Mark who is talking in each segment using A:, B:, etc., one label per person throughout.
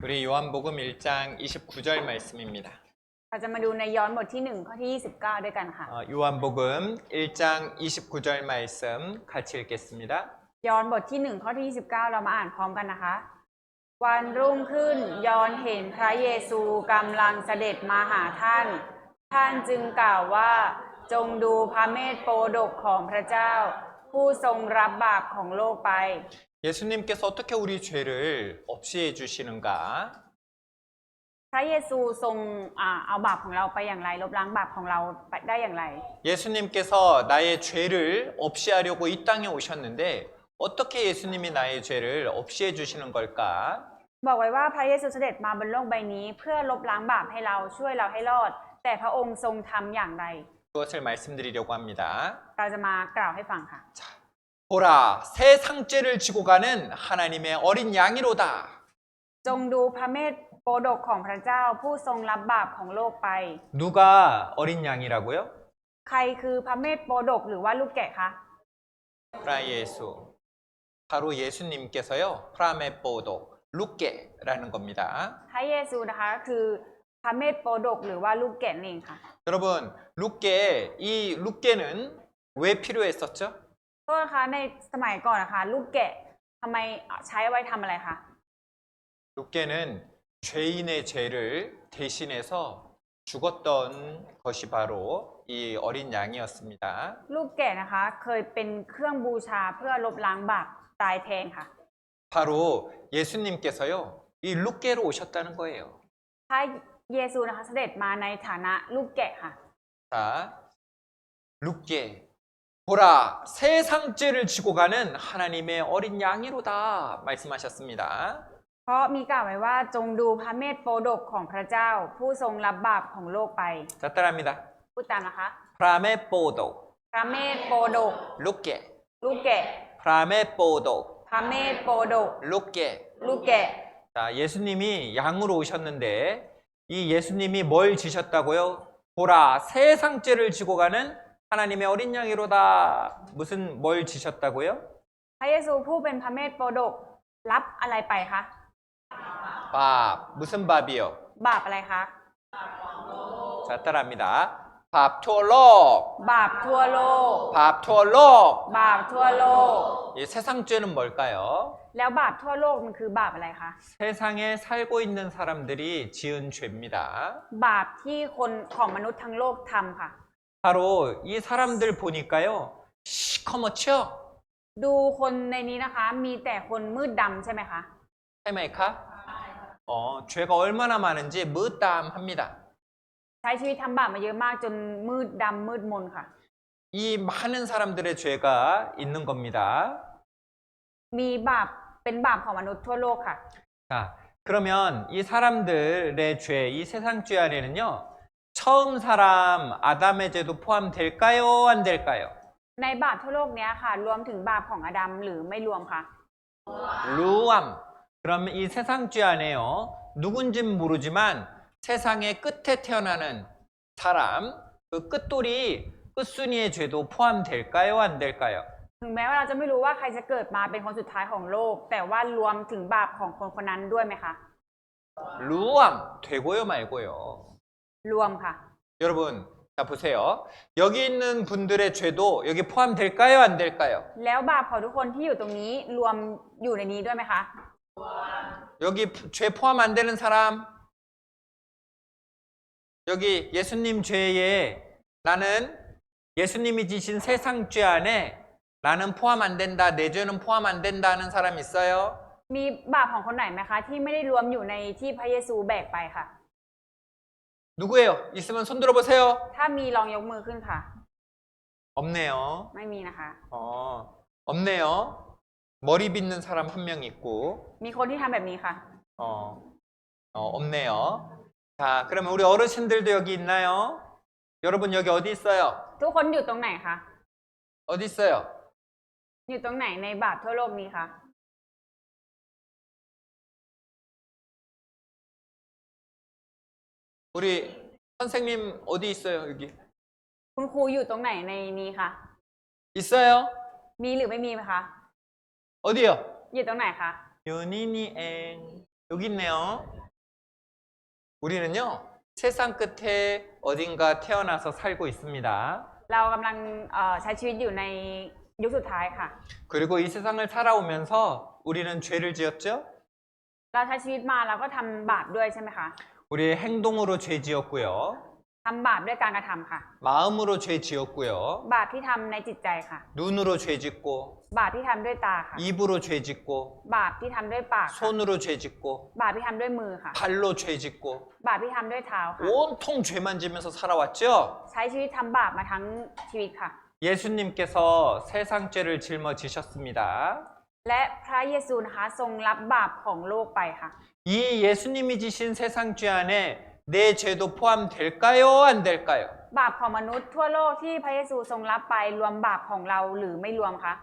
A: 우리 요한복음 1장 29절 말씀입니다.
B: เราจะมาดูในย้อนบทที่1ข้อที่29ด้วยกันค่ะ
A: 요한복음 1장 29절 말씀 같이 읽겠습니다.
B: ย้อนบทที่1ข้อที่29เรามาอ่านพร้อมกันนะคะ วันรุ่งขึ้นยอห์นเห็นพระเยซูกำลังเสด็จมาหาท่าน ท่านจึงกล่าวว่าจงดูพระเมธโปดกของพระเจ้า ผู้ทรงรับบาปของโลกไป
A: 예수님께서 어떻게 우리 죄를 없이해 주시는가?
B: พระเยซูทรงเอาบาปของเราไปอย่างไรลบล้างบาปของเราไปได้อย่างไร
A: 예수님께서 나의 죄를 없이하려고 이 땅에 오셨는데 어떻게 예수님이 나의 죄를 없이해 주시는 걸까?
B: บอกไว้ว่าพระเยซูเสด็จมาบนโลกใบนี้เพื่อลบล้างบาปให้เราช่วยเราให้รอด แต่พระองค์ทรงทำอย่างไร
A: 그것을 말씀드리려고 합니다.
B: เราจะมากล่าวให้ฟังค่ะ
A: 보라, 새 상죄를 지고 가는 하나님의 어린 양이로다.
B: จงดูพระเมธโปดกของพระเจ้าผู้ทรงรับบาปของโลกไป
A: 누가 어린 양이라고요?
B: ใครคือพระเมธโปดกหรือว่าลูกแกะคะ
A: 프라예수. 바로 예수님께서요. 프라메포독, 룻게라는 겁니다.
B: พระเยซูนะคะคือพระเมธโปดกหรือว่าลูกแกะนี่เองค่ะ
A: 여러분, 룻게, 이 룻게는 왜 필요했었죠?
B: โทษนะคะในสมัยก่อนนะคะลูกแกะทำไมใช้ไว้ทำอะไรคะ
A: 룻게는 죄인의 죄를 대신해서 죽었던 것이 바로 이 어린 양이었습니다.
B: ลูกแกะนะคะเคยเป็นเครื่องบูชาเพื่อลบล้างบาปตายแทนค่ะ
A: 바로 예수님께서요. 이 룻게로 오셨다는 거예요.
B: พระเยซูนะคะเสด็จมาในฐานะลูกแกะค่ะ
A: 자, 룻게. 보라, 새 상죄를 지고 가는 하나님의 어린 양이로다 말씀하셨습니다.
B: เพราะมีกล่าวไว้ว่าจงดูพระเมธโปดกของพระเจ้าผู้ทรงรับบาปของโลกไป
A: 자, 따라합니다.
B: พูดตามนะคะ
A: 프라메포독,
B: พระเมธโปดก
A: 룻게,
B: ลูกแกะ
A: 프라메포독,
B: พระเมธโปดก
A: 룻게.
B: ลูกแกะ
A: 자, 예수님이 양으로 오셨는데 이 예수님이 뭘 지셨다고요? 보라, 새 상죄를 지고 가는 하나님의 어린 양이로다. 무슨 뭘 지셨다고요?
B: พระเยซูผู้เป็นพระเมธโปดกรับอะไรไปคะ
A: 밥. 무슨 밥이요?
B: บาปอะไรคะ
A: 자, 따라합니다. 밥 투얼록.
B: บาปทั่วโลก
A: 밥 투얼록.
B: บาปทั่วโลก
A: 이 세상죄는 뭘까요?
B: แล้วบาปทั่วโลกมันคือบาปอะไรคะ
A: 세상에 살고 있는 사람들이 지은 죄입니다.
B: บาปที่คนของมนุษย์ทั้งโลกทำค่ะ
A: 바로 이 사람들 보니까요. 시커멓죠?
B: ดูคนในนี้นะคะ มีแต่คนมืดดำใช่ไหมคะ
A: 해마이카? 죄가 얼마나 많은지 무땀합니다.
B: ใช้ชีวิตทำบาปมาเยอะมากจนมืดดำมืดมนค่ะ
A: 이 많은 사람들의 죄가 있는 겁니다.
B: มีบาปเป็นบาปของมนุษย์ทั่วโลกค่ะ
A: 자, 그러면 이 사람들의 죄, 이 세상 죄 안에는요. 처음 사람 아담의 죄도 포함될까요? 안 될까요?
B: ในบาปทั่วโลกเนี้ยค่ะ รวมถึงบาปของอาดัมหรือไม่รวมคะ
A: 루암. 그러면 이 세상 죄 안에요. 누군진 모르지만 세상의 끝에 태어나는 사람, 그 끝돌이, 끝순이의 죄도 포함될까요? 안 될까요?
B: ถึงแม้ว่าเราจะไม่รู้ว่าใครจะเกิดมาเป็นคนสุดท้ายของโลก แต่ว่ารวมถึงบาปของคนคนนั้นด้วยไหมคะ
A: 루암 되고요 말고요.
B: รวมค่ะ
A: 여러분 자 보세요. 여기 있는 분들의 죄도 여기 포함될까요? 안 될까요?
B: แล้วบาปของทุกคนที่อยู่ตรงนี้รวมอยู่ในนี้ด้วยไหมคะ
A: 여기 죄 포함 안 되는 사람 여기 예수님 죄에 나는 예수님이 지신 세상 죄 안에 나는 포함 안 된다. 내 죄는 포함 안 된다 하는 사람 있어요?
B: มีบาปของคนไหนไหมคะ ที่ไม่ได้รวมอยู่ในที่พระเยซูแบกไปค่ะ
A: 누구예요? 있으면 손 들어보세요.
B: ถ้ามีลองยกมือขึ้นค่ะ
A: 없네요.
B: ไม่มีนะคะ
A: 없네요. 머리 빗는 사람 한 명 있고
B: มีคนที่ทำแบบนี้ค่ะ
A: 없네요. 자, 그러면 우리 어르신들도 여기 있나요? 여러분 여기 어디 있어요?
B: ทุกคนอยู่ตรงไหนคะ
A: 어디 있어요?
B: อยู่ตรงไหนในบาปทั่วโลกนี้คะ
A: 우리 선생님 어디 있어요? 여기
B: คุณครูอยู่ตรงไหนในนี้คะ
A: 있어요?
B: มีหรือไม่มีไหมคะ
A: 어디요?
B: อยู่ตรงไหนคะ
A: 윤인이엥 여기 있네요. 우리는요, 세상 끝에 어딘가 태어나서 살고 있습니다.
B: เรากำลังใช้ชีวิตอยู่ในยุคสุดท้ายค่ะ
A: 그리고 이 세상을 살아오면서 우리는 죄를 지었죠?
B: เราใช้ชีวิตมาเราก็ทำบาปด้วยใช่ไหมคะ
A: 우리의 행동으로 죄 지었고요.
B: ทำบาปด้วยการกระทำค่ะ
A: 마음으로 죄 지었고요.
B: บาปที่ทำในจิตใจค่ะ
A: 눈으로 죄 짓고
B: บาปที่ทำด้วยตาค่ะ
A: 입으로 죄 짓고
B: บาปที่ทำด้วยปากค่ะ
A: 손으로 죄 짓고
B: บาปที่ทำด้วยมือค่ะ
A: 발로 죄 짓고
B: บาปที่ทำด้วยเท้าค่ะ
A: 온통 죄만 지면서 살아왔죠?
B: ใช้ชีวิตทำบาปมาทั้งชีวิตค่ะ
A: 예수님께서 세상 죄를 짊어지셨습니다.
B: และพระเยซูนะคะทรงรับบาปของโลกไปค่ะ
A: 이 예수님이 지신 세상 죄 안에 내 죄도 포함될까요? 안 될까요?
B: บาปของมนุษย์ทั่วโลกที่พระเยซูทรงรับไปรวมบาปของเราหรือไม่รวมคะ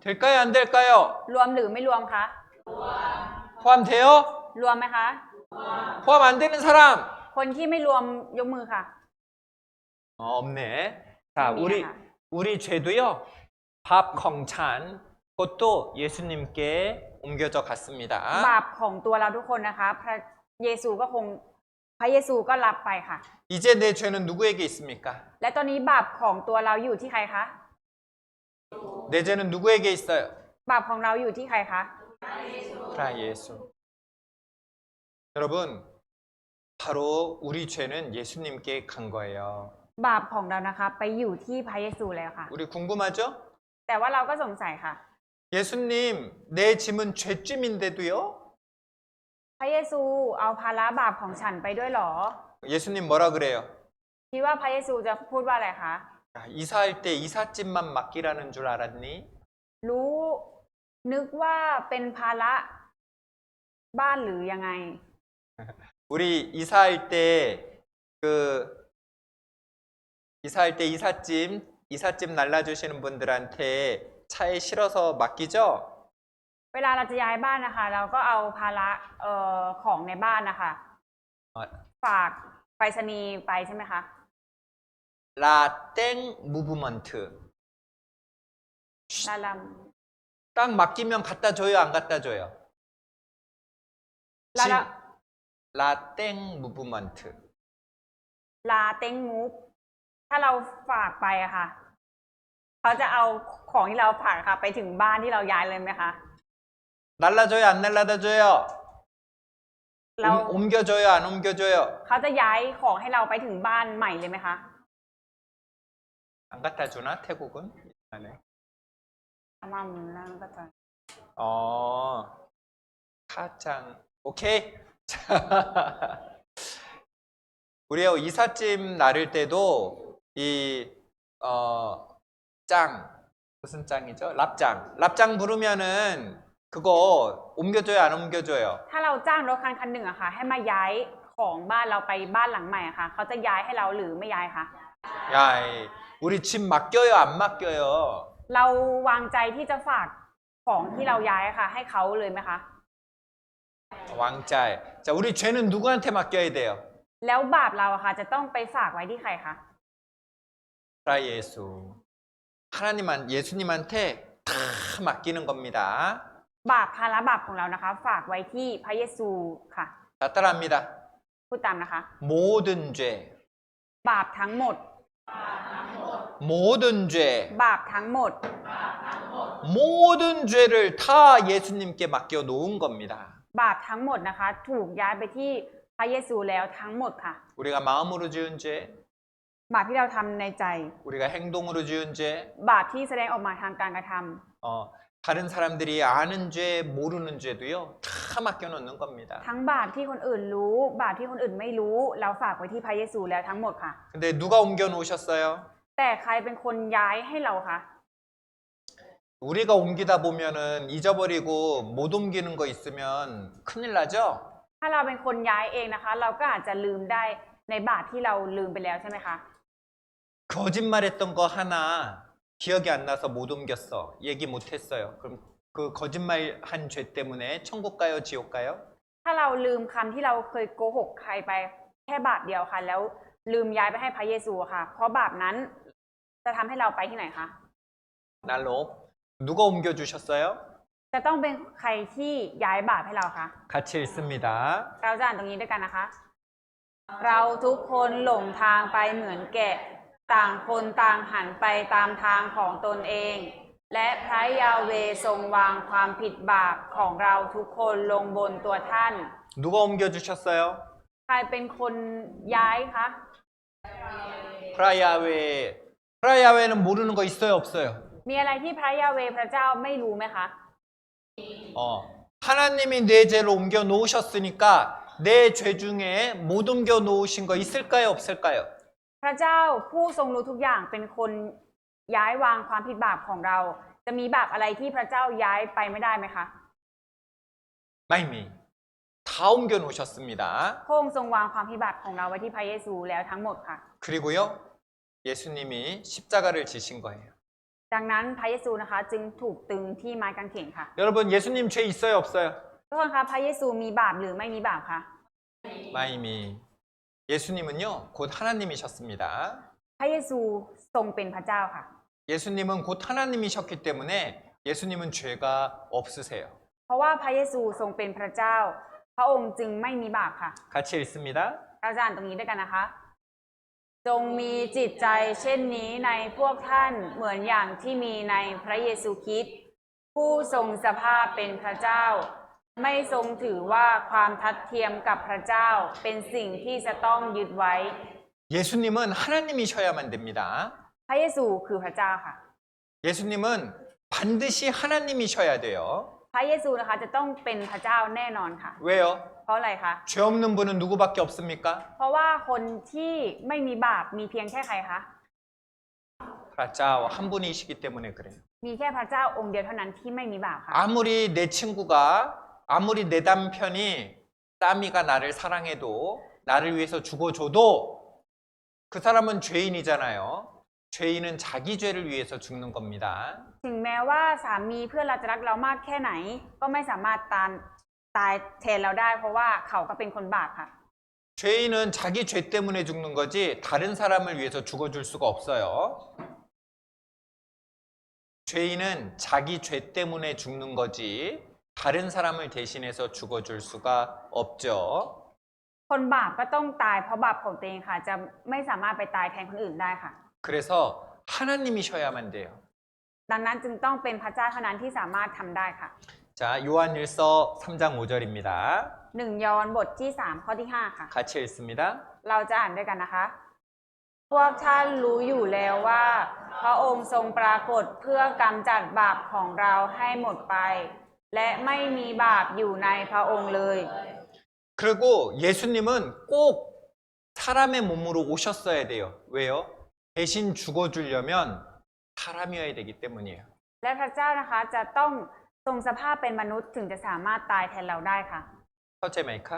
A: 될까요? 안 될까요?
B: รวมหรือไม่รวมคะ
A: 포함돼요?
B: รวมไหมคะ
A: 포함 안 되는 사람?
B: คนที่ไม่รวมยกมือค่ะ
A: 없네. 자,
B: 아니야.
A: 우리 죄도요. 밥 공찬 그것도 예수님께 옮겨져 갔습니다.
B: บาปของตัวเราทุกคนนะคะพระเยซูก็รับไปค่ะ
A: 이제 내 죄는 누구에게 있습니까?
B: และตอนนี้บาปของตัวเราอยู่ที่ใครคะ
A: 내 죄는 누구에게 있어요?
B: บาปของเราอยู่ที่ใครคะ
A: 다 예수. 여러분, 바로 우리 죄는 예수님께 간 거예요.
B: บาปของเรานะคะไปอยู่ที่พระเยซูแล้วค่ะ
A: 우리 궁금하죠?
B: แต่ว่าเราก็สงสัยค่ะ
A: 예수님, 내 짐은 죄짐인데도요?
B: พระเยซูเอาภาระบาปของฉันไปด้วยเหรอ
A: 예수님 뭐라 그래요?
B: คิดว่าพระเยซูจะพูดว่าอะไรคะ
A: 야, 이사할 때 이삿짐만 맡기라는 줄 알았니?
B: รู้นึกว่าเป็นภาระบ้านหรือยังไง
A: 우리 이사할 때 이삿짐 날라주시는 분들한테 차에 실어서 맡기죠?
B: เวลาเราจะย้ายบ้านนะคะ เราก็เอาภาระของในบ้านนะคะ ฝากไปรษณีย์ไปใช่ไหมคะ
A: 라땡 무브먼트.
B: ลาลัม
A: 딱 맡기면 갖다 줘요, 안 갖다 줘요?
B: ลาลา
A: 라땡 무브먼트.
B: ลาเต็งมูฟถ้าเราฝากไปอะค่ะ เขาจะเอาของที่เราฝากค่ะ ไปถึงบ้านที่เราย้ายเลยไหมคะ
A: 날라줘요, 안 날라줘요?
B: เรา
A: 옮겨줘요, 안 옮겨줘요?
B: เขาจะย้ายของให้เราไปถึงบ้านใหม่เลยไหมคะ
A: 안 갖다 주나, 태국은? 안 해.
B: เอามามือแล้วก็จะ
A: 카짱. 오케이. 자, 우리요 이삿짐 나를 때도 짱 무슨 짱이죠? 랍짱 부르면은 그거 옮겨줘요, 안 옮겨줘요?
B: ถ้าเราจ้างรถคันหนึ่งอะค่ะ ให้มาย้ายของบ้านเราไปบ้านหลังใหม่อะค่ะ เขาจะย้ายให้เราหรือไม่ย้ายคะ
A: 야, 우리 집 맡겨요, 안 맡겨요?
B: เราวางใจที่จะฝากของที่เราย้ายอะค่ะ ให้เขาเลยไหมคะ
A: 왕짤. 자, 우리 죄는 누구한테 맡겨야 돼요?
B: แล้วบาปเราอะค่ะ จะต้องไปฝากไว้ที่ใครคะ
A: 라 예수. 예수님한테 다 맡기는 겁니다.
B: บาปภาระบาปของเรานะคะ ฝากไว้ที่พระเยซูค่ะ
A: 자, 따라합니다.
B: พูดตามนะคะ
A: 모든 죄,
B: บาปทั้งหมด
A: 모든 죄,
B: บาปทั้งหมด
A: 모든 죄를 다 예수님께 맡겨 놓은 겁니다.
B: บาปทั้งหมดนะคะ ถูกย้ายไปที่พระเยซูแล้วทั้งหมดค่ะ
A: 우리가 마음으로 지은 죄,
B: บาปที่เราทำในใจ
A: 우리가 행동으로 지은 죄,
B: บาปที่แสดงออกมาทางการกระทำ
A: 다른 사람들이 아는 죄, 모르는 죄도요, 다 맡겨 놓는 겁니다.
B: ทั้งบาปที่คนอื่นรู้ บาปที่คนอื่นไม่รู้ เราฝากไว้ที่พระเยซูแล้วทั้งหมดค่ะ
A: 근데 누가 옮겨 놓으셨어요?
B: แต่ใครเป็นคนย้ายให้เราคะ
A: 우리가 옮기다 보면은 잊어버리고 못 옮기는 거 있으면 큰일 나죠?
B: ถ้าเราเป็นคนย้ายเองนะคะ เราก็อาจจะลืมได้ในบาปที่เราลืมไปแล้วใช่ไหมคะ
A: 거짓말했던 거 하나 기억이 안 나서 못 옮겼어. 얘기 못 했어요. 그럼 그 거짓말 한 죄 때문에 천국 가요, 지옥 가요?
B: ถ้าเราลืมคำที่เราเคยโกหกใครไปแค่บาปเดียวค่ะ แล้วลืมย้ายไปให้พระเยซูค่ะ เพราะบาปนั้นจะทำให้เราไปที่ไหนคะ
A: 날로 누가 옮겨 주셨어요?
B: จะต้องเป็นใครที่ย้ายบาปให้เราคะ
A: 같이 읽습니다.
B: เราจะอ่านตรงนี้ด้วยกันนะคะ เราทุกคนหลงทางไปเหมือนแกะ ต่างคนต่างหันไปตามทางของตนเอง และพระยาเวห์ทรงวางความผิดบาปของเราทุกคนลงบนตัวท่าน
A: 누가 옮겨주셨어요?
B: ใครเป็นคนย้ายคะ
A: 프라야웨. 프라야웨는 모르는 거 있어요, 없어요?
B: มีอะไรที่พระยาเวห์พระเจ้าไม่รู้ไหมคะ
A: 하나님이 내 죄를 옮겨 놓으셨으니까 내 죄 중에 못 옮겨 놓으신 거 있을까요, 없을까요?
B: พระเจ้าผู้ทรงรู้ทุกอย่างเป็นคนย้ายวางความผิดบาปของเรา จะมีบาปอะไรที่พระเจ้าย้ายไปไม่ได้ไหมคะ
A: 마이미. 다 옮겨 놓으셨습니다.
B: พระองค์ทรงวางความผิดบาปของเราไว้ที่พระเยซูแล้วทั้งหมดค่ะ
A: 그리고요, 예수님이 십자가를 지신 거예요.
B: ดังนั้นพระเยซูนะคะจึงถูกตึงที่ไม้กางเขนค่ะ
A: 여러분, 예수님 죄 있어요, 없어요?
B: ทุกคนคะพระเยซูมีบาปหรือไม่มีบาปคะ
A: 마이미. 예수님은요, 곧 하나님이셨습니다.
B: พระเยซูทรงเป็นพระเจ้าค่ะ
A: 예수님은 곧 하나님이셨기 때문에 예수님은 죄가 없으세요.
B: เพราะว่าพระเยซูทรงเป็นพระเจ้า พระองค์จึงไม่มีบาปค่ะ
A: 같이 읽습니다.
B: เราจะอ่านตรงนี้ด้วยกันนะคะ จงมีจิตใจเช่นนี้ในพวกท่านเหมือนอย่างที่มีในพระเยซูคริสต์ผู้ทรงสภาพเป็นพระเจ้า ไม่ทรงถือว่าความทัดเทียมกับพระเจ้าเป็นสิ่งที่จะต้องยึดไว้
A: 예수님은 하나님이셔야만 됩니다.
B: พระเยซูคือพระเจ้าค่ะ
A: 예수님은 반드시 하나님이셔야 돼요.
B: พระเยซูนะคะจะต้องเป็นพระเจ้าแน่นอนค่ะ
A: 왜요?
B: เพราะอะไรคะ
A: 죄 없는 분은 누구밖에 없습니까?
B: เพราะว่าคนที่ไม่มีบาปมีเพียงแค่ใครคะ
A: พระเจ้า한 분이시기 때문에 그래요.
B: มีแค่พระเจ้าองค์เดียวเท่านั้นที่ไม่มีบาปค่ะ
A: 아무리 내 친구가 아무리 내 남편이 쌈이가 나를 사랑해도 나를 위해서 죽어줘도 그 사람은 죄인이잖아요. 죄인은 자기 죄를 위해서 죽는 겁니다.
B: ถึงแม้ว่าสามีเพื่อนเราจะรักเรามากแค่ไหน ก็ไม่สามารถตายแทนเราได้ เพราะว่าเขาก็เป็นคนบาปค่ะ
A: 죄인은 자기 죄 때문에 죽는 거지 다른 사람을 위해서 죽어줄 수가 없어요. 죄인은 자기 죄 때문에 죽는 거지 다른 사람을 대신해서 죽어줄 수가 없죠.
B: คนบาปก็ต้องตายเพราะบาปของตัวเองค่ะ จะไม่สามารถไปตายแทนคนอื่นได้ค่ะ
A: 그래서 하나님이셔야만 돼요.
B: ดังนั้นจึงต้องเป็นพระเจ้าเท่านั้นที่สามารถทำได้ค่ะ
A: 자, 요한일서 3장 5절입니다.
B: 1 ยอห์นบทที่ 3 ข้อที่ 5 ค่ะ
A: 같이 읽습니다.
B: เราจะอ่านด้วยกันนะคะ พวกท่านรู้อยู่แล้วว่า พระองค์ทรงปรากฏเพื่อกำจัดบาปของเราให้หมดไป และไม่มีบาปอยู่ในพระองค์เลย
A: 그리고 예수님은 꼭 사람의 몸으로 오셨어야 돼요. 왜요? 대신 죽어주려면 사람이어야 되기 때문이에요.
B: และพระเจ้านะคะจะต้องทรงสภาพเป็นมนุษย์ถึงจะสามารถตายแทนเราได้ค่ะ
A: 첫째 마이카.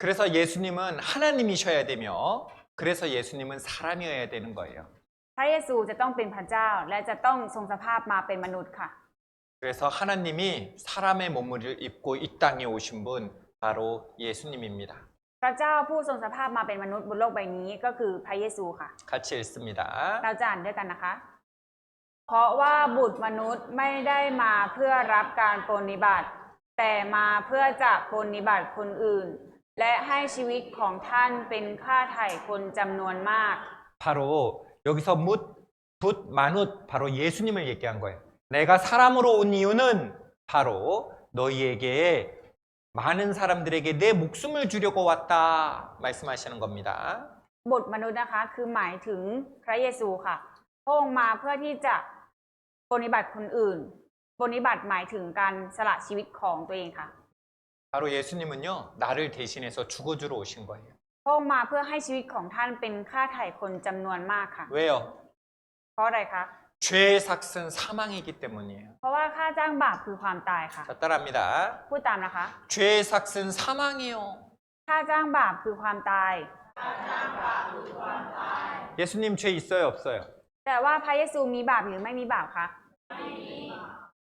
A: 그래서 예수님은 하나님이셔야 되며 그래서 예수님은 사람이어야 되는 거예요.
B: พระเยซูจะต้องเป็นพระเจ้าและจะต้องทรงสภาพมาเป็นมนุษย์ค่ะ
A: 그래서 하나님이 사람의 몸을 입고 이 땅에 오신 분 바로 예수님입니다.
B: พระเจ้าผู้ทรงสภาพมาเป็นมนุษย์บนโลกใบนี้ก็คือพระเยซูค่ะ
A: 같이 읽습니다.
B: เราจะอ่านด้วยกันนะคะ เพราะว่าบุตรมนุษย์ไม่ได้มาเพื่อรับการปรนนิบัติ แต่มาเพื่อจะปรนนิบัติคนอื่น และให้ชีวิตของท่านเป็นค่าไถ่คนจำนวนมาก
A: 바로 여기서 붓, 만웃 바로 예수님을 얘기한 거예요. 내가 사람으로 온 이유는 바로 너희에게 많은 사람들에게 내 목숨을 주려고 왔다 말씀하시는 겁니다.
B: บุตรมนุษย์นะคะคือหมายถึงพระเยซูค่ะพระองค์มาเพื่อที่จะปรนนิบัติคนอื่นปรนนิบัติหมายถึงการสละชีวิตของตัวเองค่ะ
A: 바로 예수님은요 나를 대신해서 죽어주러 오신 거예요.
B: พระองค์มาเพื่อให้ชีวิตของท่านเป็นค่าไถ่คนจำนวนมากค่ะ
A: 왜요?
B: เพราะอะไรคะ
A: 죄의 삭은 사망이기 때문이에요.
B: เพราะว่าค่าจ้างบาปคือความตายค่ะ
A: 자, 따라합니다.
B: พูดตามนะคะ
A: 죄의 삭은 사망이요.
B: ค่าจ้างบาปคือความตาย
A: 예수님 죄 있어요, 없어요?
B: แต่ว่าพระเยซูมีบาปหรือไม่มีบาปคะ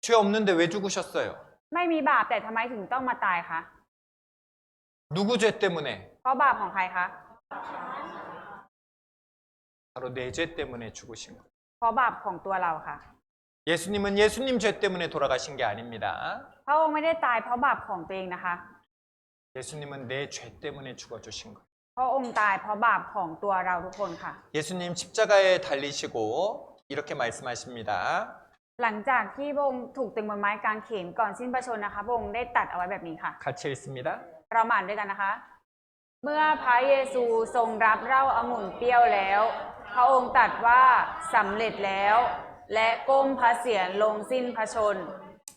A: 죄 없는데 왜 죽으셨어요?
B: ไม่มีบาปแต่ทำไมถึงต้องมาตายคะ
A: 누구 죄 때문에?
B: เพราะบาปของใครคะ
A: 바로 내 죄 때문에 죽으신 거예요.
B: เพราะบาปของตัวเราค่ะ
A: 예수님은 예수님 죄 때문에 돌아가신 게 아닙니다.
B: พระองค์ไม่ได้ตายเพราะบาปของตัวเองนะคะ
A: 예수님은 내 죄 때문에 죽어주신 거예요.
B: พระองค์ตายเพราะบาปของตัวเราทุกคนค่ะ
A: 예수님 십자가에 달리시고 이렇게 말씀하십니다.
B: หลังจากที่พระองค์ถูกตึงบนไม้กางเขนก่อนสิ้นพระชนม์นะคะพระองค์ได้ตรัดเอาไว้แบบนี้ค่ะ
A: 같이 읽습니다.
B: เรามาอ่านด้วยกันนะคะ เมื่อพระเยซูทรงรับเหล้าองุ่นเปรี้ยวแล้ว พระองค์ตรัสว่าสำเร็จแล้ว และก้มพระเศียรลงสิ้นพระชนม์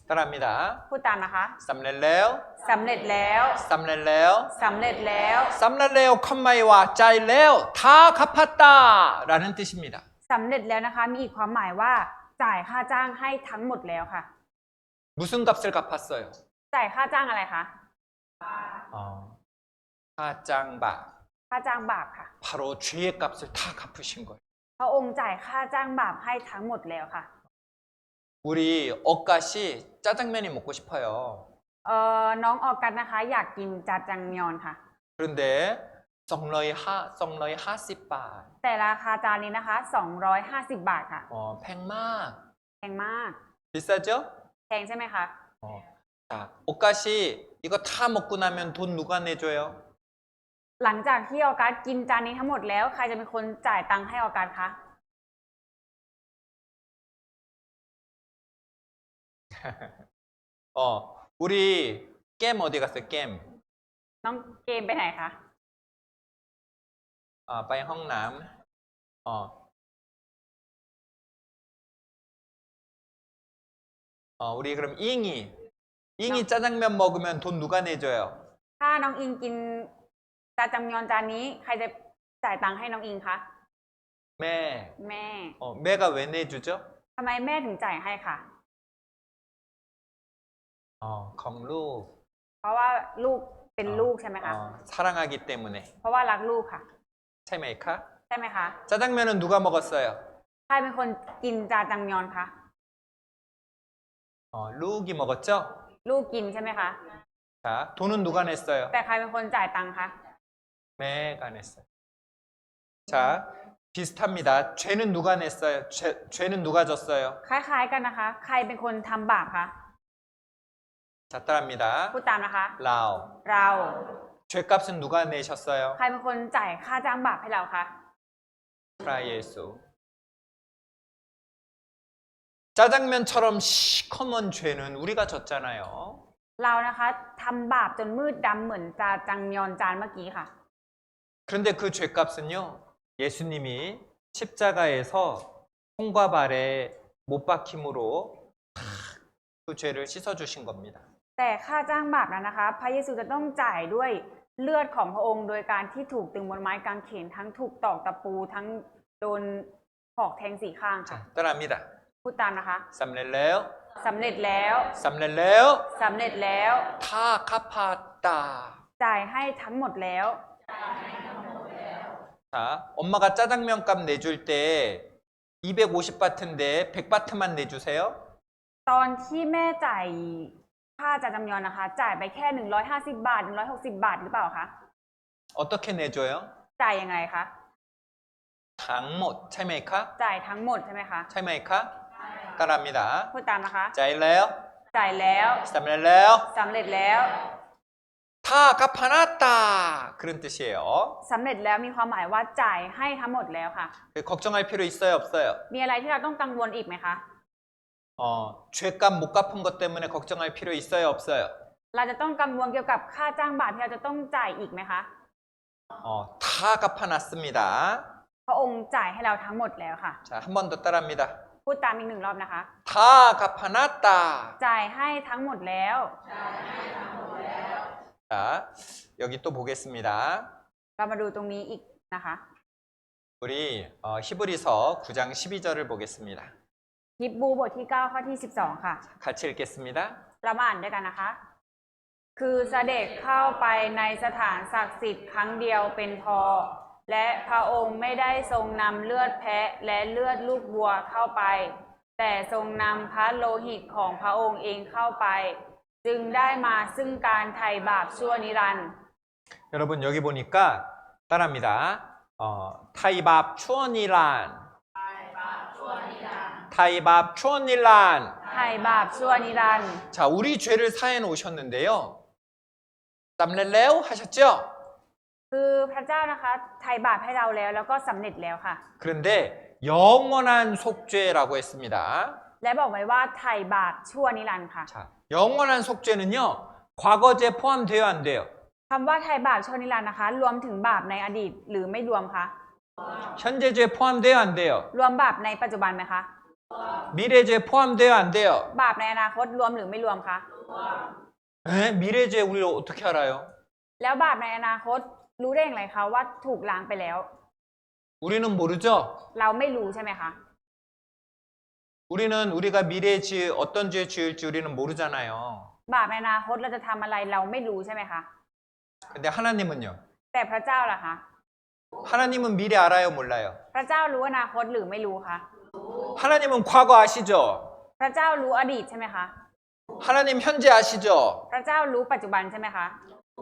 A: 따라합니다.
B: พูดตามนะคะ
A: 쌈렐레오
B: สำเร็จแล้ว
A: 쌈렐레오
B: สำเร็จแล้ว
A: 쌈렐레오 컴마이와 짜일레오 다 갚았다 라는 뜻입니다.
B: สำเร็จแล้วนะคะมีอีกความหมายว่าจ่ายค่าจ้างให้ทั้งหมดแล้วค่ะ
A: 무슨 값을 갚았어요?
B: จ่ายค่าจ้างอะไรคะ
A: 사장바
B: ค่าจ้างบาปค่ะ
A: 바로 죄의 값을 다 갚으신 거예요.
B: พระองค์จ่ายค่าจ้างบาปให้ทั้งหมดแล้วค่ะ
A: 우리 억가시 짜장면이 먹고 싶어요.
B: น้องออกัสนะคะ อยากกินจาจังมยอนค่ะ
A: 그런데 썩러이 하시바
B: แต่ราคาจานนี้นะคะ 250 บาทค่ะ
A: 팽막
B: แพงมาก
A: 비싸죠?
B: แพงใช่ไหมคะ
A: 자, 억가시 이거 다 먹고 나면 돈 누가 내줘요?
B: หลังจากที่ออกัสกินจานนี้ทั้งหมดแล้วใครจะเป็นคนจ่ายตังค์ให้ออกัสคะ
A: 우리 겜 어디 갔어요? 겜.
B: น้องเกมไปไหนคะ
A: 빠이 헝남. 우리 그럼 잉이 짜장면 먹으면 돈 누가 내줘요?
B: ถ้าน้องอิงกินจาจังมยอนจานนี้ใครจะจ่ายตังค์ให้น้องอิงคะ
A: 매.
B: แม่
A: 매가 왜 내주죠?
B: ทำไมแม่ถึงจ่ายให้ค่ะ
A: 검루.
B: เพราะว่าลูกเป็นลูกใช่ไหมคะ
A: 사랑하기 때문에.
B: เพราะว่ารักลูกค่ะ
A: 차이메이카?
B: ใช่ไหมคะ
A: 짜장면은 누가 먹었어요?
B: ใครเป็นคนกินจาจังมยอนคะ
A: 루기 먹었죠?
B: ลูกกินใช่ไหมคะ
A: 자, 돈은 누가 냈어요?
B: แต่ใครเป็นคนจ่ายตังค์คะ
A: 매가 냈어요. 자, 비슷합니다. 죄는 누가 냈어요? 죄는 누가 졌어요?
B: คล้ายๆกันนะคะ ใครเป็นคนทำบาปคะ
A: 자, 따라합니다.
B: พูดตามนะคะ
A: 라오.
B: เรา
A: 죄값은 누가 내셨어요?
B: ใครเป็นคนจ่ายค่าจ้างบาปให้เราคะ
A: 프라예수. 짜장면처럼 시커먼 죄는 우리가 졌잖아요.
B: เรานะคะทำบาปจนมืดดำเหมือนจาจังมยอนจานเมื่อกี้ค่ะ
A: 그런데 그 죄값은요, 예수님이 십자가에서 손과 발에 못 박힘으로 그 죄를 씻어주신 겁니다.
B: แต่ค่าจ้างบาปนั้นนะคะ พระเยซูจะต้องจ่ายด้วยเลือดของพระองค์โดยการที่ถูกตึงบนไม้กางเขนทั้งถูกตอกตะปูทั้งโดนหอกแทงสี่ข้างค่ะ
A: 자, 따라합니다.
B: พูดตามนะคะ
A: 쌈렐레오,
B: สำเร็จแล้ว
A: 쌈렐레오,
B: สำเร็จแล้ว
A: 다 갚았다.
B: จ่ายให้ทั้งหมดแล้ว
A: 자, 엄마가 짜장면 값 내줄 때 250바트인데 100바트만 내주세요.
B: ตอนที่แม่จ่ายค่าจาจำยอนนะคะ จ่ายไปแค่150 บาท160 บาทหรือเปล่าคะ
A: 어떻게 내줘요?
B: จ่ายยังไงคะ
A: 당못, 차이메이카?
B: จ่ายทั้งหมดใช่ไหมคะ
A: 차이메이카? 따라합니다.
B: พูดตามนะคะ
A: 짜일레요,
B: จ่ายแล้ว
A: 쌈렐레요,
B: สำเร็จแล้ว
A: 다 갚아놨다. 그런 뜻이에요.
B: สำเร็จแล้วมีความหมายว่าจ่ายให้ทั้งหมดแล้วค่ะ
A: 걱정할 필요 있어요, 없어요?
B: มีอะไรที่เราต้องกังวลอีกไหมคะ
A: 죄값 못 갚은 것 때문에 걱정할 필요 있어요, 없어요?
B: เราจะต้องกังวลเกี่ยวกับค่าจ้างบาปที่เราจะต้องจ่ายอีกไหมคะ
A: 다 갚아놨습니다.
B: พระองค์จ่ายให้เราทั้งหมดแล้วค่ะ
A: 자, 한 번 더 따라합니다.
B: พูดตามอีกหนึ่งรอบนะคะ
A: 다 갚아놨다.
B: จ่ายให้ทั้งหมดแล้ว
A: 자, 여기 또 보겠습니다.
B: เรามาดูตรงนี้อีกนะคะ
A: 우리 히브리서 9장 12절을 보겠습니다.
B: ฮิบรูบทที่ 9 ข้อที่ 12 ค่ะ
A: 같이 읽겠습니다.
B: เรามาอ่านด้วยกันนะคะ คือเสด็จเข้าไปในสถานศักดิ์สิทธิ์ครั้งเดียวเป็นพอ และพระองค์ไม่ได้ทรงนำเลือดแพะและเลือดลูกวัวเข้าไป แต่ทรงนำพระโลหิตของพระองค์เองเข้าไป จึงได้มาซึ่งการไถ่บาปชั่วนิรันดร์
A: 여러분 여기 보니까 따라합니다. 타이밥 추원이란 타이밥 추원일란.
B: ไถ่บาปชั่วนิรันดร์
A: 자, 우리 죄를 사해 놓으셨는데요. 땀렐레오 하셨죠?
B: คือพระเจ้านะคะไถ่บาปให้เราแล้วก็สำเร็จแล้วค่ะ
A: 그런데 영원한 속죄라고 했습니다.
B: และบอกไว้ว่าไถ่บาปชั่วนิรันดร์ค่ะ
A: 자, 영원한 속죄는요. 과거죄 포함돼요, 안 돼요?
B: คำว่าไถ่บาปชั่วนิรันดร์นะคะ รวมถึงบาปในอดีตหรือไม่รวมคะ
A: 현재죄 포함돼요, 안 돼요?
B: รวมบาปในปัจจุบันไหมคะ
A: 미래죄 포함돼요, 안 돼요?
B: บาปในอนาคตรวมหรือไม่รวมคะ
A: 에? 미래죄 우리 어떻게 알아요?
B: แล้วบาปในอนาคตรู้ได้อย่างไรคะว่าถูกล้างไปแล้ว
A: 우리는 모르죠?
B: เราไม่รู้ใช่ไหมคะ
A: 우리는 우리가 미래에 어떤 죄 지을지 우리는 모르잖아요.
B: บาปในอนาคตเราจะทำอะไรเราไม่รู้ใช่ไหมคะ
A: 근데 하나님은요?
B: แต่พระเจ้าล่ะคะ
A: 하나님은 미래 알아요, 몰라요?
B: พระเจ้ารู้อนาคตหรือไม่รู้คะ
A: 하나님은 과거 아시죠?
B: พระเจ้ารู้อดีตใช่ไหมคะ
A: 하나님 현재 아시죠?
B: พระเจ้ารู้ปัจจุบันใช่ไหมคะ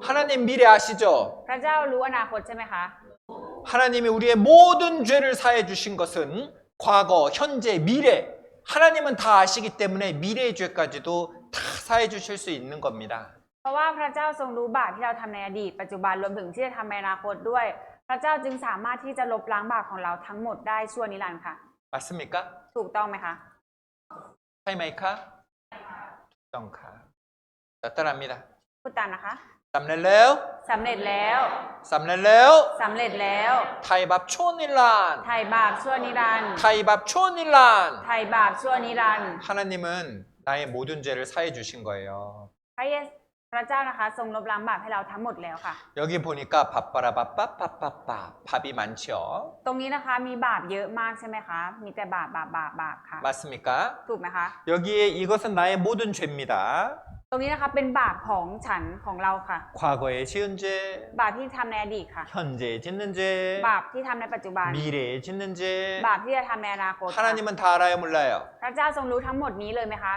A: 하나님 미래 아시죠?
B: พระเจ้ารู้อนาคตใช่ไหมคะ
A: 하나님이 우리의 모든 죄를 사해 주신 것은 과거, 현재, 미래. 하나님은 다 아시기 때문에 미래의 죄까지도 다 사해 주실 수 있는 겁니다.
B: เพราะว่าพระเจ้าทรงรู้บาปที่เราทำในอดีตปัจจุบันรวมถึงที่จะทำในอนาคตด้วย พระเจ้าจึงสามารถที่จะลบล้างบาปของเราทั้งหมดได้ชั่วนิรันดร์ค่ะ
A: 맞습니까?
B: ถูกต้องไหมคะ
A: 타이마이카? 덩카. 따따랍니다.
B: พูดตามนะคะ
A: 쌈렐레오?
B: สำเร็จแล้ว
A: 쌈렐레오?
B: สำเร็จแล้ว
A: 타이밥 초닐란.
B: ไถ่บาปชั่วนิรันดร์
A: 타이밥 초닐란.
B: ไถ่บาปชั่วนิรันดร์
A: 하나님은 나의 모든 죄를 사해 주신 거예요.
B: พระเจ้านะคะทรงลบล้างบาปให้เราทั้งหมดแล้วค่ะ
A: 여기 보니까 밥바라밥밥밥밥밥 밥이 많죠.
B: ตรงนี้นะคะมีบาปเยอะมากใช่ไหมคะ มีแต่บาปค่ะ
A: 맞습니까?
B: ถูกไหมคะ
A: 여기에 이것은 나의 모든 죄입니다.
B: ตรงนี้นะคะเป็นบาปของฉันของเราค่ะ
A: 과거에 지은 죄,
B: บาปที่ทำในอดีตค่ะ
A: 현재에 짓는 죄,
B: บาปที่ทำในปัจจุบัน
A: 미래에 짓는 죄.
B: บาปที่จะทำในอนาคตค่ะ
A: 하나님은 다 알아요, 몰라요?
B: พระเจ้าทรงรู้ทั้งหมดนี้เลยไหมคะ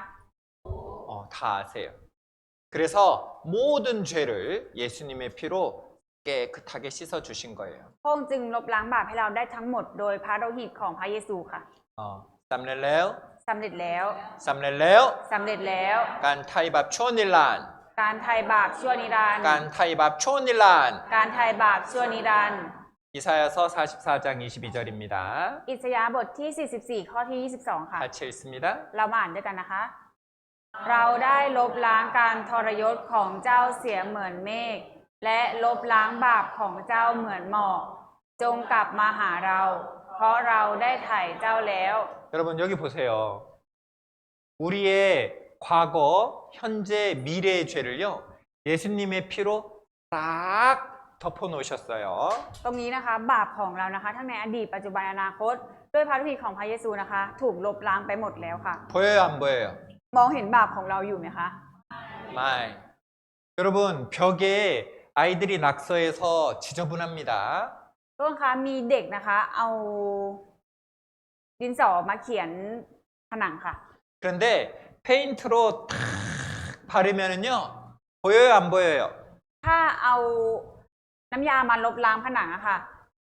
A: 다 아세요. 그래서 모든 죄를 예수님의 피로 깨끗하게 씻어 주신 거예요.
B: พระองค์จึงลบล้างบาปให้เราได้ทั้งหมดโดยพระโลหิตของพระเยซูค่ะ
A: 쌈렐레오,
B: สำเร็จแล้ว
A: 쌈렐레오,
B: สำเร็จแล้ว
A: 간 타이밥 초닐란,
B: การไถ่บาปชั่วนิรันดร์
A: 간 타이밥 초닐란.
B: การไถ่บาปชั่วนิรันดร์
A: 이사야서 44장 22절입니다.
B: อิสยาห์บทที่ 44 ข้อที่ 22 ค่ะ
A: 같이 읽습니다.
B: เรามาอ่านด้วยกันนะคะ เราได้ลบล้างการทรยศของเจ้าเสียเหมือนเมฆ และลบล้างบาปของเจ้าเหมือนหมอก จงกลับมาหาเรา เพราะเราได้ไถ่เจ้าแล้ว
A: 여러분 여기 보세요. 우리의 과거, 현재, 미래의 죄를요. 예수님의 피로 딱 덮어 놓으셨어요.
B: ตรงนี้นะคะบาปของเรานะคะทั้งในอดีตปัจจุบันอนาคต ด้วยพระฤทธิ์ของพระเยซูนะคะ ถูกลบล้างไปหมดแล้วค่ะ
A: 보여요, 안 보여요?
B: มองเห็นบาปของเราอยู่ไหมคะ
A: 마이. 여러분 벽에 아이들이 낙서해서 지저분합니다.
B: ทุกคนคะมีเด็กนะคะเอาดินสอมาเขียนผนังค่ะ
A: 그런데 페인트로 탁 바르면은요. 보여요, 안 보여요?
B: ถ้าเอาน้ำยามาลบล้างผนังอะค่ะ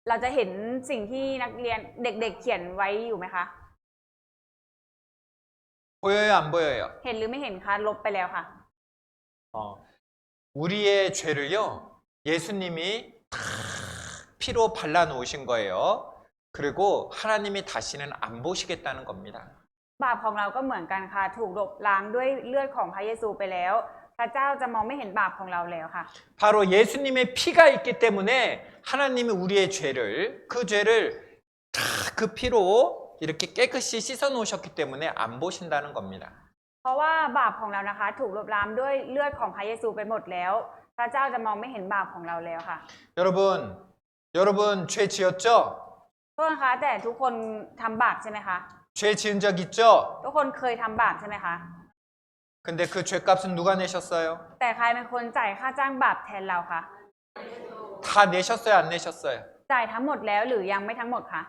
B: เราจะเห็นสิ่งที่นักเรียนเด็กๆเขียนไว้อยู่ไหมคะ
A: 보여요, 안 보여요?
B: เห็นหรือไม่เห็นคะลบไปแล้วค่ะ
A: 우리의 죄를요. 예수님이 탁 피로 발라 놓으신 거예요. 그리고 하나님이 다시는 안 보시겠다는 겁니다.
B: บาปของเราก็เหมือนกันค่ะ ถูกลบล้างด้วยเลือดของพระเยซูไปแล้ว พระเจ้าจะมองไม่เห็นบาปของเราแล้วค่ะ
A: 바로 예수님의 피가 있기 때문에 하나님이 우리의 죄를 그 죄를 다 그 피로 이렇게 깨끗이 씻어 놓으셨기 때문에 안 보신다는 겁니다.
B: เพราะว่าบาปของเรานะคะ ถูกลบล้างด้วยเลือดของพระเยซูไปหมดแล้ว พระเจ้าจะมองไม่เห็นบาปของเราแล้วค่ะ
A: 여러분 죄 지었죠?
B: ทุกคนคะแต่ทุกคนทำบาปใช่ไหมคะ
A: 죄 지은 적 있죠?
B: ทุกคนเคยทำบาปใช่ไหมคะ
A: 근데 그 죄값은 누가 내셨어요?
B: แต่ใครเป็นคนจ่ายค่าจ้างบาปแทนเราคะ
A: 다 내셨어요, 안 내셨어요?
B: จ่ายทั้งหมดแล้วหรือยังไม่ทั้งหมดคะ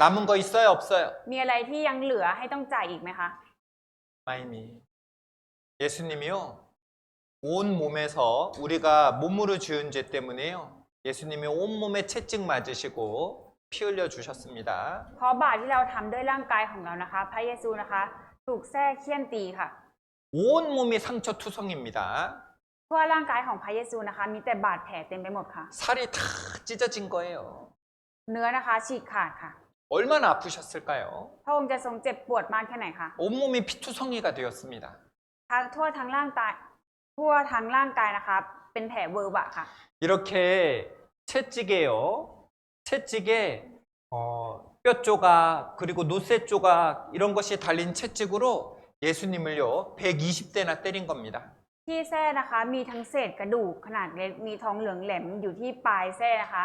A: 남은 거 있어요, 없어요?
B: มีอะไรที่ยังเหลือให้ต้องจ่ายอีกไหมคะ
A: 마이미. 예수님이요. 온 몸에서 우리가 몸으로 지은 죄 때문에요. 예수님이 온몸에 채찍 맞으시고 피 흘려 주셨습니다.
B: เพราะบาปที่เราทำด้วยร่างกายของเรานะคะ พระเยซูนะคะถูกแส้เคี่ยนตีค่ะ
A: 온 몸이 상처 투성입니다.
B: ทั่วร่างกายของพระเยซูนะคะมีแต่บาดแผลเต็มไปหมดค่ะ
A: 살이 다 찢어진 거예요.
B: เนื้อนะคะฉีกขาดค่ะ
A: 얼마나 아프셨을까요?
B: พระองค์จะทรงเจ็บปวดมากแค่ไหนคะ
A: 온몸이 피투성이가 되었습니다.
B: ทั่วทั้งร่างกายนะคะเป็นแผลเวอร์วะค่ะ
A: 이렇게 채찍에요. 채찍에 뼈 조각 그리고 노쇠 조각 이런 것이 달린 채찍으로 예수님을요 120대나 때린 겁니다.
B: ที่แส้นะคะมีทั้งเศษกระดูกขนาดเล็กมีทองเหลืองแหลมอยู่ที่ปลายแส้นะคะ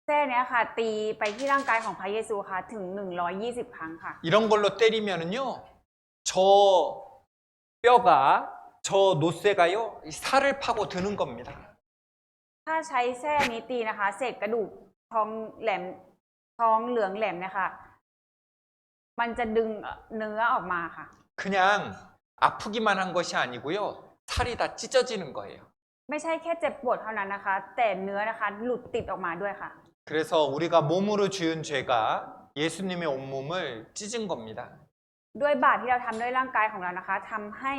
B: แส้เนี้ยค่ะตีไปที่ร่างกายของพระเยซูค่ะถึง120 ครั้งค่ะ
A: 이런 걸로 때리면은요 저 뼈가 저 노쇠가요 이 살을 파고 드는 겁니다.
B: ถ้าใช้แส้นี้ตีนะคะเศษกระดูกทองเหลืองแหลมเนี่ยค่ะมันจะดึงเนื้อออกมาค่ะ
A: 그냥 아프기만 한 것이 아니고요 살이 다 찢어지는 거예요.
B: ไม่ใช่แค่เจ็บปวดเท่านั้นนะคะ แต่เนื้อนะคะหลุดติดออกมาด้วยค่ะ
A: 그래서 우리가 몸으로 지은 죄가 예수님의 온몸을 찢은 겁니다.
B: ด้วยบาปที่เราทำด้วยร่างกายของเรานะคะทำให้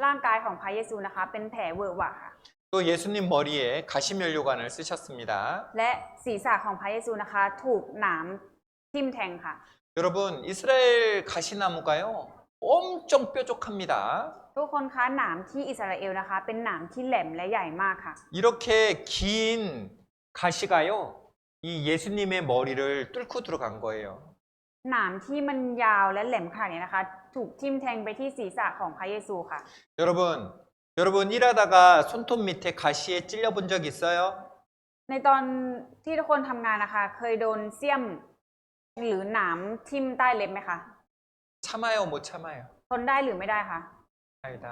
B: ร่างกายของพระเยซูนะคะเป็นแผลเวอะหวะค่ะ
A: 또 예수님 머리에 가시면류관을 쓰셨습니다.
B: และศีรษะของพระเยซูนะคะถูกหนามทิ่มแทงค่ะ
A: 여러분 이스라엘 가시나무가요 엄청 뾰족합니다.
B: ทุกคนคะหนามที่อิสราเอลนะคะเป็นหนามที่แหลมและใหญ่มากค่ะ
A: 이렇게 긴 가시가요 이 예수님의 머리를 뚫고 들어간 거예요.
B: หนามที่มันยาวและแหลมขนาดนี้นะคะถูกทิ่มแทงไปที่ศีรษะของพระเยซูค่ะ
A: 여러분 일하다가 손톱 밑에 가시에 찔려본 적 있어요?
B: ในตอนที่ทุกคนทำงานนะคะเคยโดนเสี้ยมหรือหนามทิ่มใต้เล็บไหมคะ
A: 참아요 못 참아요?
B: ทนได้หรือไม่ได้คะ
A: 아니다.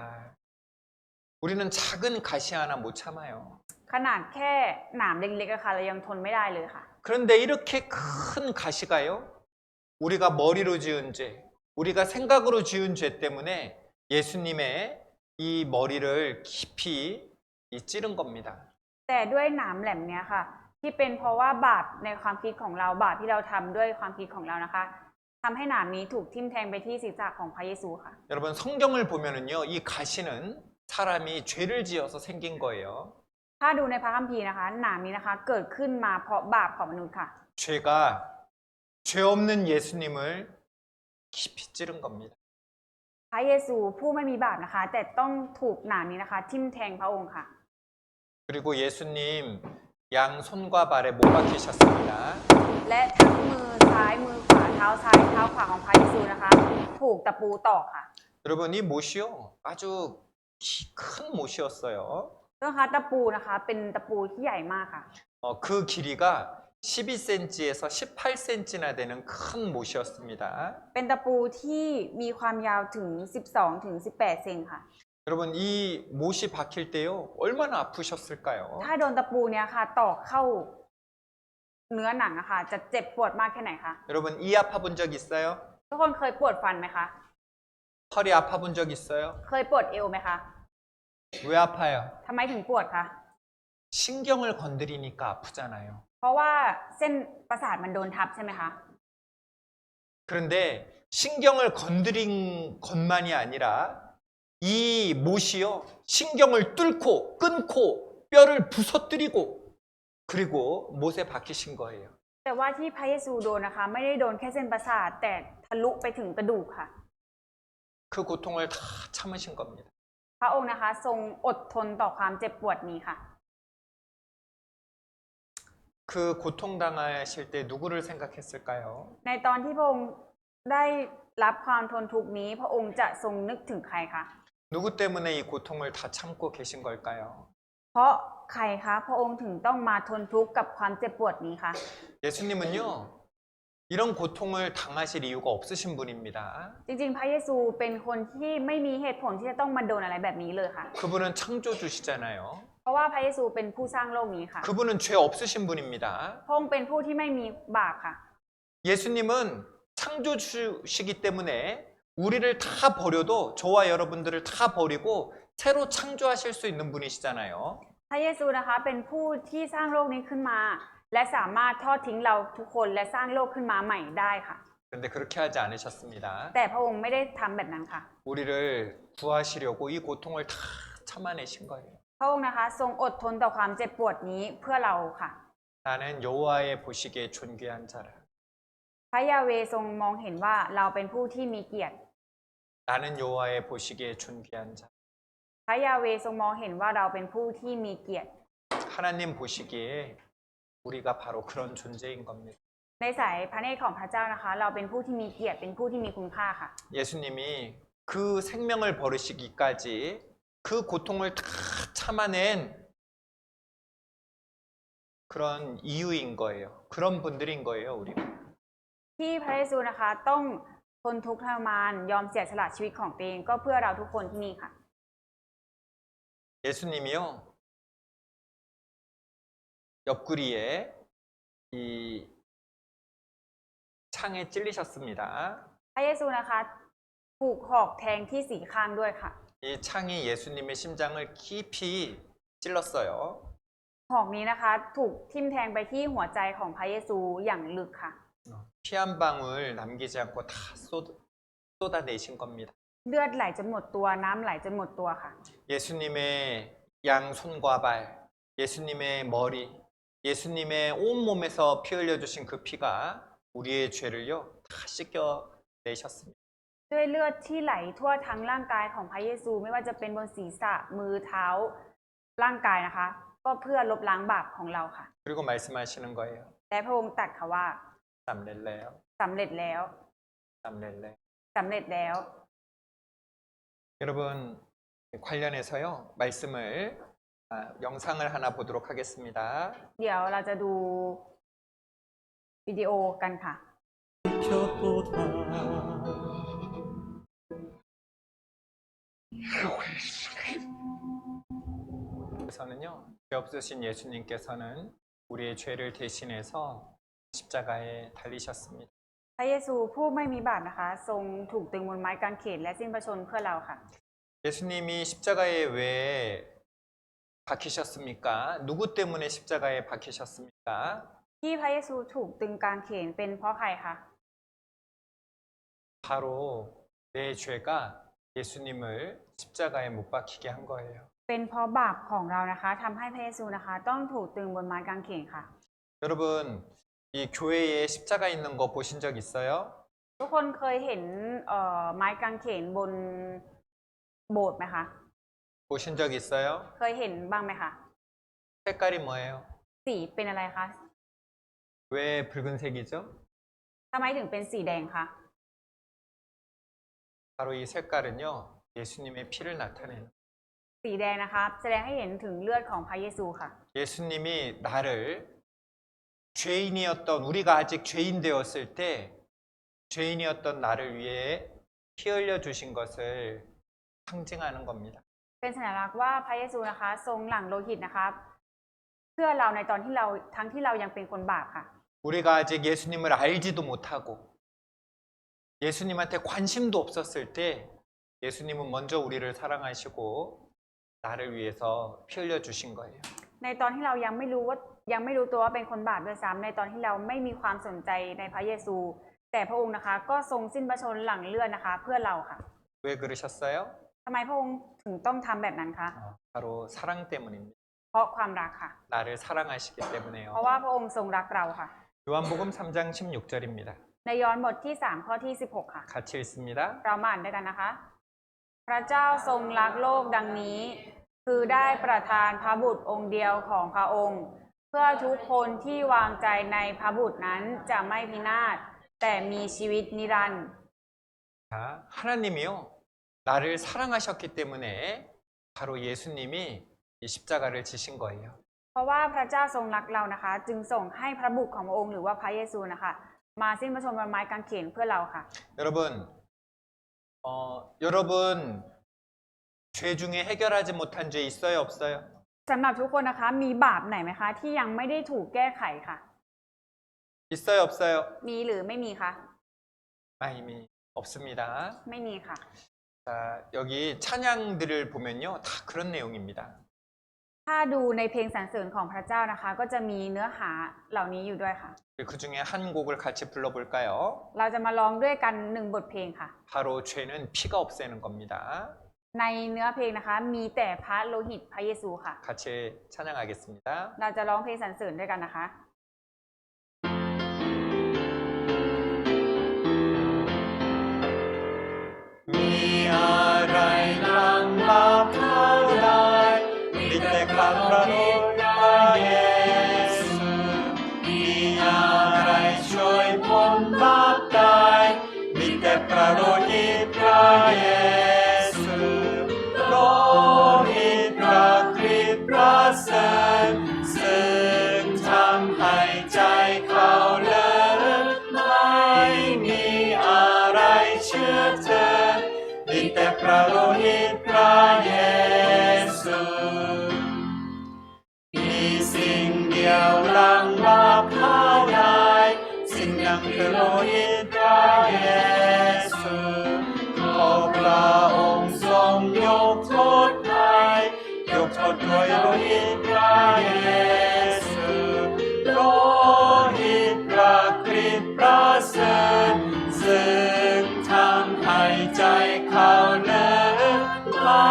A: 우리는 작은 가시 하나 못 참아요.
B: ขนาดแค่หนามเล็กๆอะค่ะเรายังทนไม่ได้เลยค่ะ
A: 그런데 이렇게 큰 가시가요 우리가 머리로 지은 죄 우리가 생각으로 지은 죄 때문에 예수님의 이 머리를 깊이 찌른 겁니다.
B: แต่ด้วยหนามแหลมเนี้ยค่ะที่เป็นเพราะว่าบาปในความคิดของเราบาปที่เราทำด้วยความคิดของเรานะคะทำให้หนามนี้ถูกทิ่มแทงไปที่ศีรษะของพระเยซูค่ะ
A: 여러분 성경을 보면은요 이 가시는 사람이 죄를 지어서 생긴 거예요.
B: ถ้าดูในพระคัมภีร์นะคะหนามนี้นะคะเกิดขึ้นมาเพราะบาปของมนุษย์ค่ะ
A: 죄가 죄 없는 예수님을 깊이 찌른 겁니다.
B: พระเยซูผู้ไม่มีบาปนะคะแต่ต้องถูกหนามนี้นะคะทิ่มแทงพระองค์ค่ะ
A: 그리고 예수님 양 손과 발에 못 박히셨습니다.
B: และทั้งมือซ้ายมือขวาเท้าซ้ายเท้าขวาของพระเยซูนะคะถูกตะปูตอกค่ะ
A: 여러분 이 못이요 아주 큰 못이었어요.
B: นะคะตะปูนะคะเป็นตะปูที่ใหญ่มากค่ะ
A: 그 길이가 12cm에서 18cm나 되는 큰 못이었습니다.
B: เป็นตะปูที่มีความยาวถึง12 ถึง 18 เซนค่ะ
A: 여러분 이 못이 박힐 때요 얼마나 아프셨을까요?
B: ถ้าโดนตะปูเนี้ยค่ะตอกเข้าเนื้อหนังอะค่ะจะเจ็บปวดมากแค่ไหนคะ
A: 여러분 이 아파본 적 있어요?
B: ทุกคนเคยปวดฟันไหมคะ
A: 허리 아파본 적 있어요?
B: เคยปวดเอวไหมคะ
A: 왜 아파요?
B: ทำไมถึงปวดคะ
A: 신경을 건드리니까 아프잖아요.
B: เพราะว่าเส้นประสาทมันโดนทับใช่ไหมคะ
A: 그런데 신경을 건드린 것만이 아니라 이 못이요 신경을 뚫고 끊고 뼈를 부서뜨리고 그리고 못에 박히신 거예요.
B: แต่ว่าที่พระเยซูโดนนะคะไม่ได้โดนแค่เส้นประสาทแต่ทะลุไปถึงกระดูกค่ะ
A: 그 고통을 다 참으신 겁니다.
B: พระองค์นะคะทรงอดทนต่อความเจ็บปวดนี้ค่ะ
A: 그 고통 당하실 때 누구를 생각했을까요?
B: ในตอนที่พระองค์ได้รับความทนทุกข์นี้พระองค์จะทรงนึกถึงใครคะ
A: 누구 때문에 이 고통을 다 참고 계신 걸까요?
B: เพราะใครคะพระองค์ถึงต้องมาทนทุกข์กับความเจ็บปวดนี้คะ
A: 예수님은요 이런 고통을 당하실 이유가 없으신 분입니다.
B: จริงๆพระเยซูเป็นคนที่ไม่มีเหตุผลที่จะต้องมาโดนอะไรแบบนี้เลยค่ะ
A: 그분은 창조주시잖아요.
B: เพราะว่าพระเยซูเป็นผู้สร้างโลกนี้ค่ะ
A: 그분은 죄 없으신 분입니다.
B: พระองค์เป็นผู้ที่ไม่มีบาปค่ะ
A: 예수님은 창조주시기 때문에 우리를 다 버려도 저와 여러분들을 다 버리고 새로 창조하실 수 있는 분이시잖아요.
B: พระเยซูนะคะเป็นผู้ที่สร้างโลกนี้ขึ้นมา และสามารถทอดทิ้งเราทุกคนและสร้างโลกขึ้นมาใหม่ได้ค่ะ
A: 그런데 그렇게 하지 않으셨습니다.
B: แต่พระองค์ไม่ได้ทำแบบนั้นค่ะ
A: 우리를 구하시려고 이 고통을 다 참아내신 거예요.
B: พระองค์นะคะทรงอดทนต่อความเจ็บปวดนี้เพื่อเราค่ะ
A: 나는 여호와의 보시기에 존귀한 자라.
B: พระยาเวห์ทรงมองเห็นว่าเราเป็นผู้ที่มีเกียรติ
A: 나는 여호와의 보시기에 존귀한 자.
B: พระยาเวห์ทรงมองเห็นว่าเราเป็นผู้ที่มีเกียรติ
A: 하나님 보시기에 우리가 바로 그런 존재인 겁니다.
B: ในสายพระเนตรของพระเจ้านะคะ เราเป็นผู้ที่มีเกียรติเป็นผู้ที่มีคุณค่าค่ะ
A: 예수님이 그 생명을 버리시기까지 그 고통을 다 참아낸 그런 이유인 거예요. 그런 분들인 거예요, 우리가.
B: ที่พระเยซูนะคะต้องทนทุกข์ทรมานยอมเสียสละชีวิตของตัวเองก็เพื่อเราทุกคนที่นี่ค่ะ
A: 예수님이요. 옆구리에 이 창에 찔리셨습니다.
B: พระเยซูนะคะถูกหอกแทงที่สี่ข้างด้วยค่ะ
A: 이 창이 예수님의 심장을 깊이 찔렀어요.
B: หอกนี้นะคะถูกทิ่มแทงไปที่หัวใจของพระเยซูอย่างลึกค่ะ
A: 피 한 방울 남기지 않고 다 쏟아내신 겁니다.
B: เลือดไหลจนหมดตัวน้ำไหลจนหมดตัวค่ะ
A: 예수님의 양손과 발, 예수님의 머리, 예수님의 온몸에서 피 흘려주신 그 피가 우리의 죄를요 다 씻겨내셨습니다.
B: ด้วยเลือดที่ไหลทั่วทั้งร่างกายของพระเยซูไม่ว่าจะเป็นบนศีรษะมือเท้าร่างกายนะคะ ก็เพื่อลบล้างบาปของเราค่ะ
A: 그리고 말씀하시는 거예요.
B: และพระองค์ตรัสค่ะว่า
A: 쌈렐레요,
B: สำเร็จแล้ว
A: 쌈렐레.
B: สำเร็จแล้ว
A: 여러분 관련해서요 말씀을 영상을 하나 보도록 하겠습니다.
B: เดี๋ยวเราจะดูวิดีโอกันค่ะ
A: 그래서는요 죄 없으신 예수님께서는 우리의 죄를 대신해서 십자가에 달리셨습니다.
B: พระเยซูผู้ไม่มีบาปนะคะ ทรงถูกตึงบนไม้กางเขนและสิ้นพระชนม์เพื่อเราค่ะ
A: 예수님이 십자가에 왜 박히셨습니까? 누구 때문에 십자가에 박히셨습니까?
B: ที่พระเยซูถูกตึงกางเขนเป็นเพราะใครคะ
A: 바로 내 죄가 예수님을 십자가에 못 박히게 한 거예요.
B: เป็นเพราะบาปของเรานะคะทำให้พระเยซูนะคะ ต้องถูกตึงบนไม้กางเขนค่ะ
A: 여러분 이 교회에 십자가 있는 거 보신 적 있어요?
B: ทุกคนเคยเห็นไม้กางเขนบนโบสถ์ไหมคะ
A: 보신 적 있어요?
B: เคยเห็นบ้างไหมคะ
A: 색깔이 뭐예요?
B: สีเป็นอะไรคะ
A: 왜 붉은색이죠?
B: ทำไมถึงเป็นสีแดงคะ
A: 바로 이 색깔은요 예수님의 피를 나타내는
B: สีแดงนะคะแสดงให้เห็นถึงเลือดของพระเยซูค่ะ
A: 예수님이 나를 죄인이었던 우리가 아직 죄인 되었을 때 죄인이었던 나를 위해 피 흘려 주신 것을 상징하는 겁니다.
B: เป็นสัญลักษณ์ว่าพระเยซูนะคะ ทรงหลั่งโลหิตนะคะเพื่อเราในตอนที่เราทั้งที่เรายังเป็นคนบาปค่ะ
A: 우리가 아직 예수님을 알지도 못하고 예수님한테 관심도 없었을 때 예수님은 먼저 우리를 사랑하시고 나를 위해서 피 흘려 주신 거예요.
B: ในตอนที่เรายังไม่รู้ตัวว่าเป็นคนบาปด้วยซ้ำในตอนที่เราไม่มีความสนใจในพระเยซู แต่พระองค์นะคะ ก็ทรงสิ้นพระชนม์หลั่งเลือดนะคะ เพื่อเราค่ะ
A: 왜 그러셨어요?
B: ทำไมพระองค์ถึงต้องทำแบบนั้นคะ
A: 바로 사랑 때문입니다.
B: เพราะความรักค่ะ
A: 나를 사랑하시기 때문에요.
B: เพราะว่าพระองค์ทรงรักเราค่ะ
A: 요한복음 3장 16절입니다.
B: ในยอห์นบทที่3ข้อที่16ค่ะ
A: 같이 읽습니다.
B: เรามาอ่านด้วยกันนะคะ พระเจ้าทรงรักโลกดังนี้ คือได้ประทานพระบุตรองค์เดียวของพระองค์ เพื่อทุกคนที่วางใจในพระบุตรนั้นจะไม่พินาศแต่มีชีวิตนิรันดร์
A: 자, 하나님이요. 나를 사랑하셨기 때문에 바로 예수님이 이 십자가를 지신 거예요.
B: เพราะว่าพระเจ้าทรงรักเรานะคะ จึงส่งให้พระบุตรของพระองค์หรือว่าพระเยซูนะคะ มาสิ้นพระชนม์บนไม้กางเขนเพื่อเราค่ะ
A: 여러분 죄 중에 해결하지 못한 죄 있어요, 없어요?
B: สำหรับทุกคนนะคะ มีบาปไหนไหมคะ ที่ยังไม่ได้ถูกแก้ไขค่ะ
A: 있어요, 없어요?
B: มีหรือไม่มีคะ
A: 이미 없습니다.
B: ไม่มีค่ะ
A: 자, 여기 찬양들을 보면요, 다 그런 내용입니다.
B: ถ้าดูในเพลงสรรเสริญของพระเจ้านะคะ ก็จะมีเนื้อหาเหล่านี้อยู่ด้วยค่ะ
A: 그 중에 한 곡을 같이 불러볼까요?
B: เราจะมาร้องด้วยกันหนึ่งบทเพลงค่ะ
A: 바로 죄는 피가 없애는 겁니다.
B: ในเนื้อเพลงนะคะ มีแต่พระโลหิตพระเยซูค่ะ
A: 같이 찬양하겠습니다.
B: เราจะร้องเพลงสรรเสริญด้วยกันนะคะ
A: มีอะไรล้างบาปเท่าไรมีแต่คำพระเยซูมีอะไรช่วยพ้นบาปได้มีแต่พระโลหิตพระเยซูโลหิตพระคริสต์ประเสริฐซึ่งทำให้ใจเขาเลิศไม่มีอะไรเชื่อเธอ มีแต่พระโลหิตพระเยซูมีสิ่งเดียวล้างบาปเท่าไรสิ่งนั้นคือโลหิตพระเยซูขอพระองค์ทรงยกโทษให้ยกโทษด้วยโลหิตพระเยซูโลหิตพระคริสต์ประเสริฐซึ่งทำให้ใจเขาเลิศไม่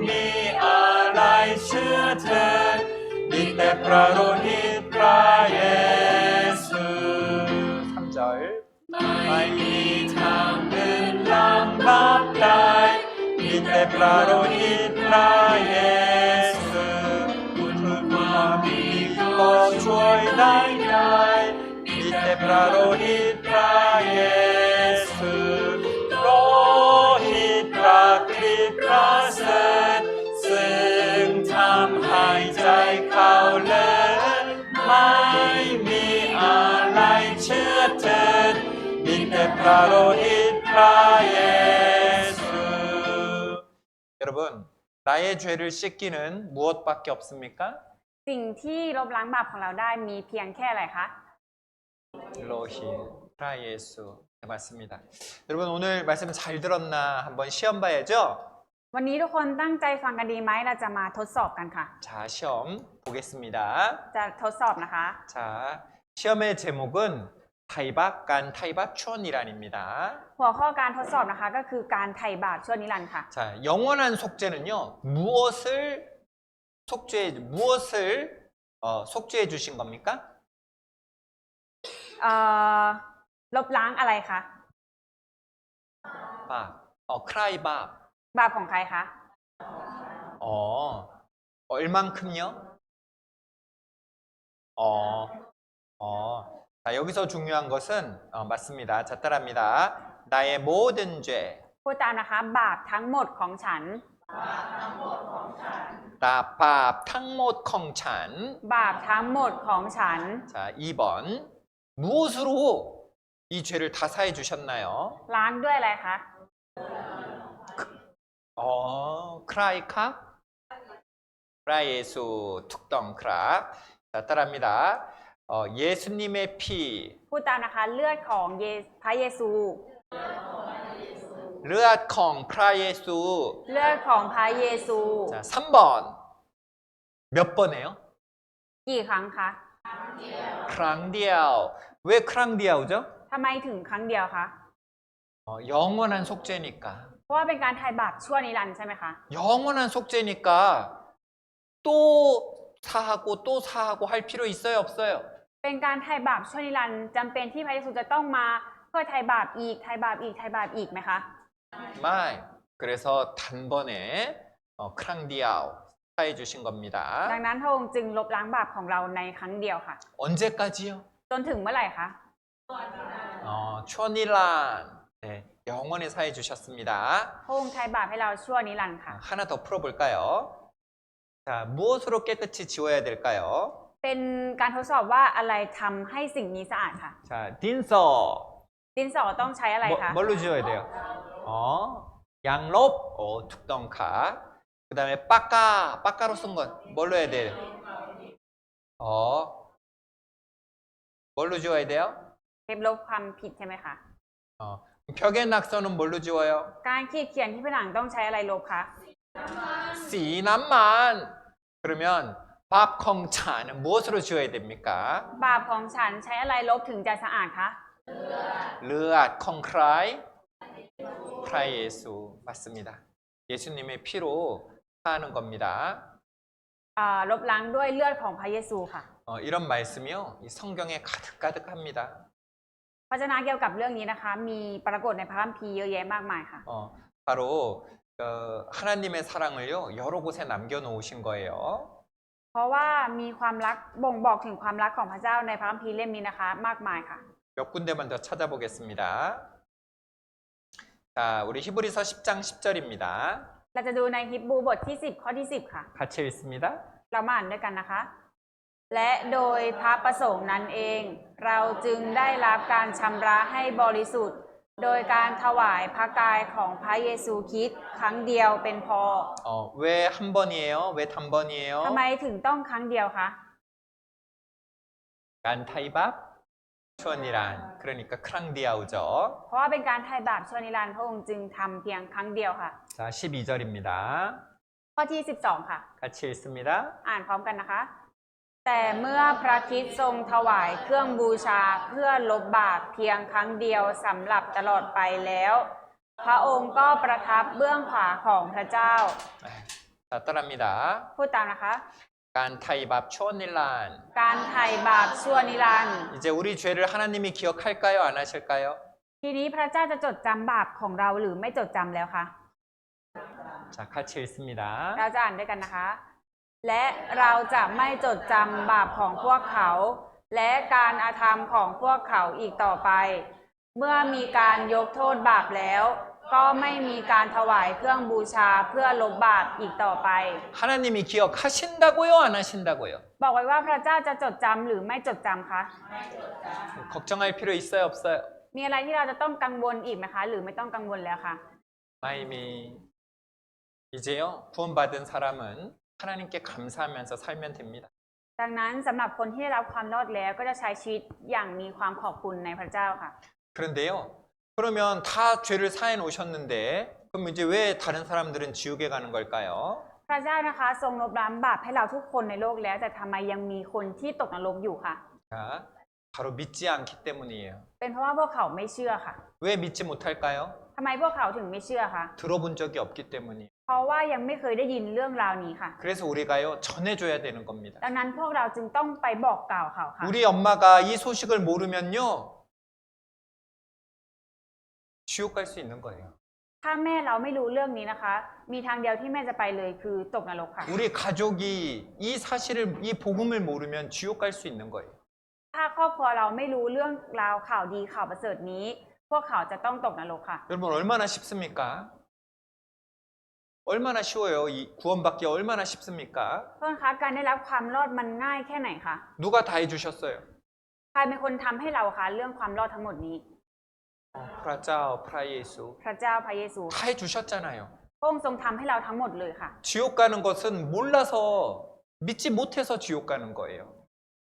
A: มีอะไรเชื่อเธอมีแต่พระโลหิตพระเยซู 3절ไม่มีทางอื่นล้างบาปได้มีแต่พระโลหิตพระเยซูคุณความดีก็ช่วยได้มีแต่พระโลหิตพระเยซูโลหิตพระคริสต์ประเสริฐซึ่งทำให้ใจเขาเลิศไม่มีอะไรเชื่อเถิดมีแต่พระโลหิตพระเยซู 여러분 나의 죄를 씻기는 무엇밖에 없습니까?
B: สิ่งที่ลบล้างบาปของเราได้มีเพียงแค่อะไรคะ
A: 로히 라 예수 네, 맞습니다. 여러분 오늘 말씀 잘 들었나 한번 시험 봐야죠.
B: วันนี้ทุกคนตั้งใจฟังกันดีไหมเราจะมาทดสอบกันค่ะ
A: 자 시험 보겠습니다.
B: จะทดสอบนะคะ
A: 자 시험의 제목은 타이박 간 타이박 추원이란입니다.
B: หัวข้อการทดสอบนะคะก็คือการไถ่บาปชั่วนิรันดร์ค่ะ
A: 자 영원한 속죄는요 무엇을 속죄해 주신 겁니까?
B: ลบล้างอะไรคะ
A: 밥, 크라이 밥.
B: บาปของใครคะ
A: 얼만큼요? 자, 여기서 중요한 것은 맞습니다. 자, 따라합니다. 나의 모든 죄.
B: พูดตามนะคะ บาปทั้งหมดของฉัน
A: 나밥 탕못 컹찬.
B: บาปทั้งหมดของฉัน
A: 자, 2번. 무엇으로 이 죄를 다 사해 주셨나요?
B: ล้างด้วยอะไรคะ
A: 크라이캅. 크라예수 툭덩 크락. 자, 따라합니다. 예수님의 피.
B: พูดตามนะคะ เลือดของพระเยซู
A: 르앗컹 프라예수.
B: เลือดของพระเยซู
A: 자, 3번. 몇 번에요?
B: กี่ครั้งคะ
A: 크랑디아오. 왜 크랑디아오죠?
B: ทำไมถึงครั้งเดียวคะ
A: 영원한 속죄니까.
B: เพราะว่าเป็นการไถ่บาปชั่วนิรันดร์ใช่ไหมคะ
A: 영원한 속죄니까 또 사하고 할 필요 있어요, 없어요?
B: เป็นการไถ่บาปชั่วนิรันดร์จำเป็นที่พระเยซูจะต้องมาเพื่อไถ่บาปอีกไถ่บาปอีกไถ่บาปอีกไหมคะ
A: 마이. 그래서 단번에 크랑디아오 사해 주신 겁니다.
B: ดังนั้นพระองค์จึงลบล้างบาปของเราในครั้งเดียวค่ะ
A: 언제까지요?
B: จนถึงเมื่อไหร่คะ
A: 초니란. 네, 영원히 사해 주셨습니다.
B: พระองค์ไถ่บาปให้เราชั่วนิรันดร์ค่ะ
A: 하나 더 풀어볼까요? 자, 무엇으로 깨끗이 지워야 될까요?
B: เป็นการทดสอบว่าอะไรทำให้สิ่งนี้สะอาดค่ะ
A: 자, 딘서.
B: ดินสอต้องใช้อะไรคะ
A: 뭘로 지워야 돼요? 양롭. 툭덩카. 그 다음에 빠까로 쓴 건 뭘로 해야 돼요? 뭘로 지워야 돼요?
B: เทปลบความผิดใช่ไหมคะ
A: 벽의 낙서는 뭘로 지워요?
B: การขีดเขียนที่ผนังต้องใช้อะไรลบคะ
A: 씨남만. 그러면 밥콩찬은 무엇으로 지어야 됩니까?
B: บาปของฉันใช้อะไรลบถึงจะสะอาดคะ
A: 르앗 콩크라이 프라이 예수 맞습니다. 예수님의 피로 사는 겁니다.
B: ลบล้างด้วยเลือดของพระเยซูค่ะ
A: 이런 말씀이요 이 성경에 가득가득합니다.
B: พระเจ้าเกี่ยวกับเรื่องนี้นะคะ มีปรากฏในพระคัมภีร์เยอะแยะมากมายค่ะ
A: 바로 하나님의 사랑을요 여러 곳에 남겨놓으신 거예요.
B: เพราะว่ามีความรักบ่งบอกถึงความรักของพระเจ้าในพระคัมภีร์เล่มนี้นะคะ มากมายค่ะ
A: 몇 군데만 더 찾아보겠습니다. 자, 우리 히브리서 10장 10절입니다.
B: เราจะดูในฮิบรูบทที่ 10 ข้อที่ 10 ค่ะ
A: 같이 읽습니다.
B: เรามาอ่านด้วยกันนะคะ และโดยพระประสงค์นั้นเอง เราจึงได้รับการชำระให้บริสุทธิ์ โดยการถวายพระกายของพระเยซูคริสต์ครั้งเดียวเป็นพอ
A: 왜 한 번이에요? 왜 단번이에요?
B: ทำไมถึงต้องครั้งเดียวคะ
A: 간타이밥 추언이란 그러니까 크랑디아우죠.
B: เพราะว่าเป็นการไถ่บาปชั่วนิรันดร์พระองค์จึงทำเพียงครั้งเดียวค่ะ
A: 자, 12절입니다.
B: ข้อที่ 12 ค่ะ
A: 같이 읽습니다.
B: อ่านพร้อมกันนะคะ แต่เมื่อพระคริสต์ทรงถวายเครื่องบูชาเพื่อลบบาปเพียงครั้งเดียวสำหรับตลอดไปแล้ว พระองค์ก็ประทับเบื้องขวาของพระเจ้า
A: 자, 따라합니다.
B: พูดตามนะคะ
A: 간타이밥 추언일란
B: การไถ่บาปชั่วนิรันดร์
A: 이제 우리 죄를 하나님이 기억할까요? 안 하실까요?
B: ทีนี้พระเจ้าจะจดจำบาปของเราหรือไม่จดจำแล้วคะ
A: 자, 같이 읽습니다.
B: เราจะอ่านด้วยกันนะคะ และเราจะไม่จดจำบาปของพวกเขา และการอาธรรมของพวกเขาอีกต่อไป เมื่อมีการยกโทษบาปแล้ว ก็ไม่มีการถวายเครื่องบูชาเพื่อลบบาปอีกต่อไป
A: 하나님이 기억하신다고요? 안 하신다고요?
B: บอกไว้ว่าพระเจ้าจะจดจำหรือไม่จดจำคะ
A: 걱정할 필요 있어요? 없어요?
B: มีอะไรที่เราจะต้องกังวลอีกไหมคะ หรือไม่ต้องกังวลแล้วคะ
A: 마이미 이제요 구원받은 사람은 하나님께 감사하면서 살면 됩니다.
B: ดังนั้นสำหรับคนที่ได้รับความรอดแล้วก็จะใช้ชีวิตอย่างมีความขอบคุณในพระเจ้าค่ะ
A: 그런데요 그러면 다 죄를 사해 놓으셨는데 그럼 이제 왜 다른 사람들은 지옥에 가는 걸까요?
B: พระเจ้านะคะทรงลบล้างบาปให้เราทุกคนในโลกแล้วแต่ทำไมยังมีคนที่ตกนรกอยู่ค่ะ
A: 자, 바로 믿지 않기 때문이에요.
B: เป็นเพราะว่าพวกเขาไม่เชื่อค่ะ
A: 왜 믿지 못할까요?
B: ทำไมพวกเขาถึงไม่เชื่อคะ
A: 들어본 적이 없기 때문이에요.
B: เพราะว่ายังไม่เคยได้ยินเรื่องราวนี้ค่ะ
A: 그래서 우리가요 전해줘야 되는 겁니다.
B: ดังนั้นพวกเราจึงต้องไปบอกกล่าวเขาค่ะ
A: 우리 엄마가 이 소식을 모르면요 지옥 갈 수 있는 거예요.
B: ถ้าแม่เราไม่รู้เรื่องนี้นะคะ มีทางเดียวที่แม่จะไปเลยคือตกนรกค่ะ
A: 우리 가족이 이 사실을 이 복음을 모르면 지옥 갈 수 있는 거예요.
B: ถ้าครอบครัวเราไม่รู้เรื่องราวข่าวดีข่าวประเสริฐนี้ พวกเขาจะต้องตกนรกค่ะ
A: 여러분 얼마나 쉽습니까? 얼마나 쉬워요? 이 구원받기 얼마나 쉽습니까?
B: เพื่อนคะการได้รับความรอดมันง่ายแค่ไหนคะ
A: 누가 다 해주셨어요?
B: ใครเป็นคนทำให้เราคะเรื่องความรอดทั้งหมดนี้
A: 프라짜오 프라예수
B: พระเจ้าพระเยซู
A: 다 해주셨잖아요.
B: พระองค์ทรงทำให้เราทั้งหมดเลยค่ะ
A: 지옥 가는 것은 몰라서 믿지 못해서 지옥 가는 거예요.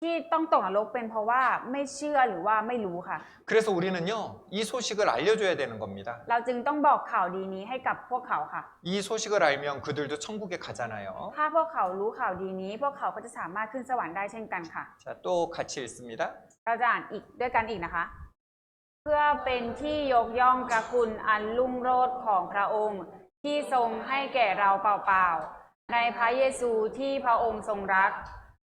B: ที่ต้องตกนรกเป็นเพราะว่าไม่เชื่อหรือว่าไม่รู้ค่ะ
A: 그래서 우리는요 이 소식을 알려줘야 되는 겁니다.
B: เราจึงต้องบอกข่าวดีนี้ให้กับพวกเขาค่ะ
A: 이 소식을 알면 그들도 천국에 가잖아요.
B: ถ้าพวกเขารู้ข่าวดีนี้ พวกเขาก็จะสามารถขึ้นสวรรค์ได้เช่นกันค่ะ
A: 자, 또 같이 읽습니다.
B: เราจะอ่านอีกด้วยกันอีกนะคะ เพื่อเป็นที่ยกย่องพระคุณอันรุ่งโรจน์ของพระองค์ ที่ทรงให้แก่เราเปล่าๆในพระเยซูที่พระองค์ทรงรัก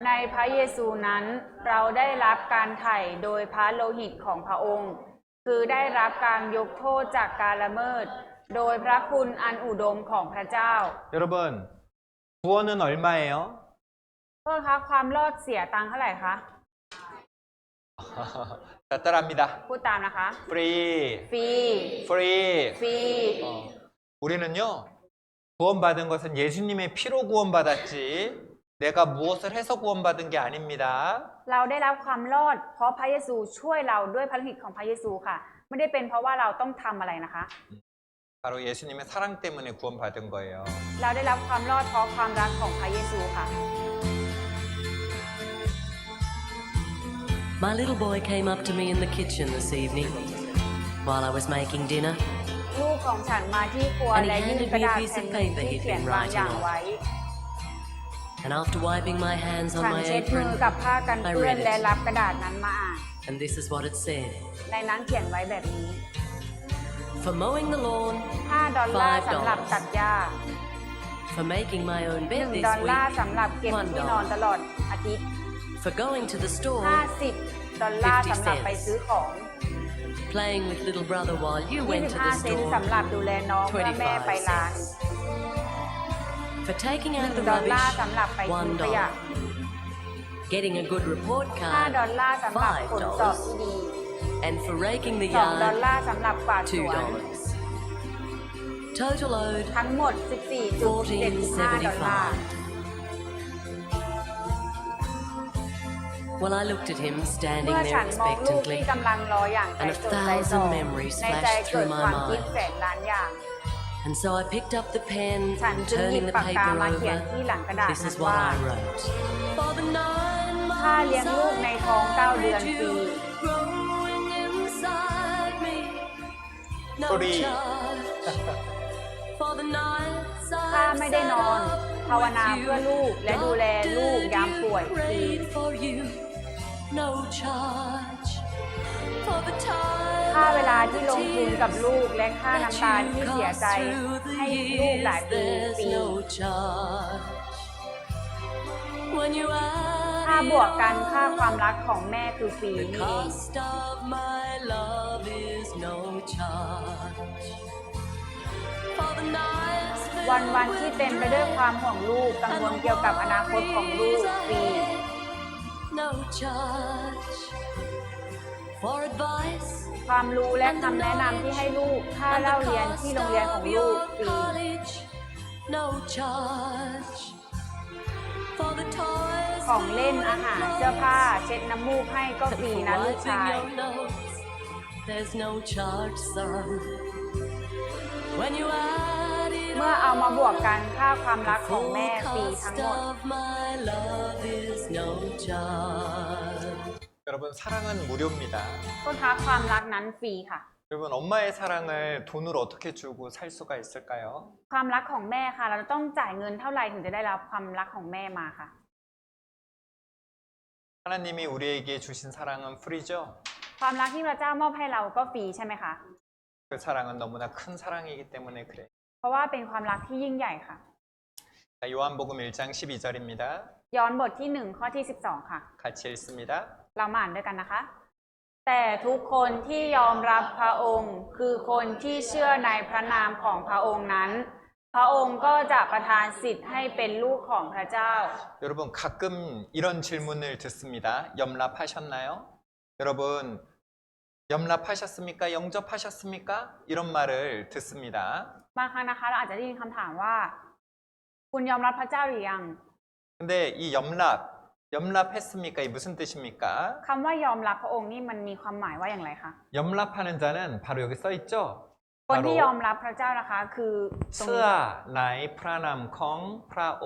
B: ในพระเยซูนั้นเราได้รับการไถ่โดยพระโลหิตของพระองค์ คือได้รับการยกโทษจากการละเมิด โดยพระคุณอันอุดมของพระเจ้า
A: 여러분 구원은 얼마예요?
B: โทษคะความรอดเสียตังค์เท่าไหร่คะ
A: 자, 따라합니다.
B: พูดตามนะคะ
A: free
B: ฟรี
A: free
B: ฟรี
A: 우리는요 구원받은 것은 예수님의 피로 구원받았지 내가 무엇을 해서 구원받은 게 아닙니다.
B: เราได้รับความรอดเพราะพระเยซูช่วยเราด้วยพระฤทธิ์ของพระเยซูค่ะ ไม่ได้เป็นเพราะว่าเราต้องทำอะไรนะคะ
A: 바로 예수님의 사랑 때문에 구원받은 거예요.
B: เราได้รับความรอดเพราะความรักของพระเยซูค่ะ
C: My little boy came up to me in the kitchen this evening while I was making dinner.
B: ลูกของฉันมาที่ครัว
C: And he
B: และยื่น
C: handed
B: กระ
C: me a
B: ดาษ
C: piece
B: แผ่น
C: of
B: หนึ่ง
C: paper
B: ที่
C: he'd
B: เขียน
C: been
B: บาง
C: writing
B: อย่าง
C: on.
B: ไว้
C: And after wiping my hands on
B: ฉัน
C: my
B: เช็ดมือ
C: apron,
B: กับผ้ากันเปื้อน
C: I read it.
B: และรับกระดาษนั้นมาอ่าน
C: and this is what it said.
B: ในนั้นเขียนไว้แบบนี้
C: For mowing the lawn,
B: 5 ดอลลาร์สำหรับตัดหญ้า
C: for making my own bed
B: 1
C: this
B: ดอลลาร์
C: week,
B: สำหรับเก็บที่นอนตลอดอาทิตย์
C: for going to the store,
B: 50 ดอลลาร์สำหรับไปซื้อของ
C: playing with little brother while you went to the
B: 25 เซนต์
C: store,
B: สำหรับดูแลน้องเมื่อแม่ไป
C: 25
B: ร้าน
C: cents. For taking out the
B: 1 ดอลลาร์
C: rubbish,
B: สำหรับไปทิ้งขยะ
C: $1. Getting a good report
B: 5 ดอล
C: card,
B: ลาร์สำหรับผลสอบที่ดี
C: and for raking the
B: 2 ดอล
C: yard,
B: ลาร์สำหรับกวาดสวน
C: $2. Total owed
B: ทั้งหมด 14.75 ดอลลาร์
C: Well, I looked at him standing
B: เมื่อฉั
C: there
B: นมองลูก
C: expectantly,
B: ที่กำลังรออย่างใจจดใจจ่อ
C: and 1,000 memories
B: ในใจ
C: flashed
B: เกิด
C: through my
B: ความคิด
C: mind.
B: แสนล้านอย่าง
C: and so I picked up the pen,
B: ฉันจึงหยิบ
C: turning the
B: ปากกา
C: paper
B: มาเขียน
C: over.
B: ที่หลังกระดาษ
C: This
B: นั้
C: is
B: น
C: what
B: ว่า
C: I wrote. For the 9
B: ค่าเลี้ยง
C: months
B: ลูกในท้อง9 เดือนฟรี
C: growing inside me, no
A: Sorry.
C: charge. For the nights
B: ข้า
C: I've
B: ไม่ได้นอน
C: sat
B: ภาวนา
C: up with
B: เพื่อ
C: you,
B: ลูกและดูแลลูกยามป่วยฟรี
C: prayed for you, no charge. For the time
B: ค่าเวลาที่ลงทุนกับลูกและค่าน้ำตาที่เสียใจให้ลูกหลายปีฟรี
C: When you
B: ค่า
C: add
B: บวกกันค่าความรักของแม่คือฟรี
C: the
B: นี่เอง
C: cost of my love is no charge. For the nights
B: วันๆที่เต็มไปด้วยความห่วงลูกกังวลเกี่ยวกับอนาคตของลูกฟรี
C: no charge. For advice
B: ความรู้และคำแนะนำที่ให้ลูกค่าเล่าเรียนที่โรงเรียนของลูกฟรี
C: no charge. For the toys
B: ของเล่นอาหารเสื้อผ้าเช็ดน้ำมูกให้ก็ฟรีนะลูกชาย
C: there's no charge, son. When you add it
B: เมื่อเอามาบวกกันค่าความรักของแม่ฟรี
C: cost
B: ทั้งหมด
C: of my love is no charge.
A: 여러분 사랑은 무료입니다.
B: ต้นค้าความรักนั้นฟรีค่ะ
A: 여러분 엄마의 사랑을 돈으로 어떻게 주고 살 수가 있을까요?
B: ความรักของแม่ค่ะ เราต้องจ่ายเงินเท่าไหร่ถึงจะได้รับความรักของแม่มาค่ะ
A: 하나님이 우리에게 주신 사랑은 프리죠?
B: ความรักที่พระเจ้ามอบให้เราก็ฟรีใช่ไหมคะ
A: 그 사랑은 너무나 큰 사랑이기 때문에 그래.
B: เพราะว่าเป็นความรักที่ยิ่งใหญ่ค่ะ
A: 자, 요한복음 1장 12절입니다.
B: ย้อนบทที่1ข้อที่12ค่ะ
A: 같이 읽습니다.
B: เรามาอ่านด้วยกันนะคะ แต่ทุกคนที่ยอมรับพระองค์คือคนที่เชื่อในพระนามของพระองค์นั้น พระองค์ก็จะประทานสิทธิ์ให้เป็นลูกของพระเจ้า
A: 여러분 가끔 이런 질문을 듣습니다. 염랍하셨나요? 여러분 염랍하셨습니까? 영접하셨습니까? 이런 말을 듣습니다.
B: บางครั้งนะคะเราอาจจะได้ยินคำถามว่า คุณยอมรับพระเจ้าหรือยัง
A: 근데 이 염랍했습니까? 이 무슨 뜻입니까?
B: คำว่ายอมรับพระองค์นี่มันมีความหมายว่าอย่างไรคะ
A: 염랍하는 자는 바로 여기 써 있죠.
B: คนที่ยอม
A: 바로
B: รับพระเจ้านะคะคือตรงนี้
A: 스아 나이 프라남 컹 프라옹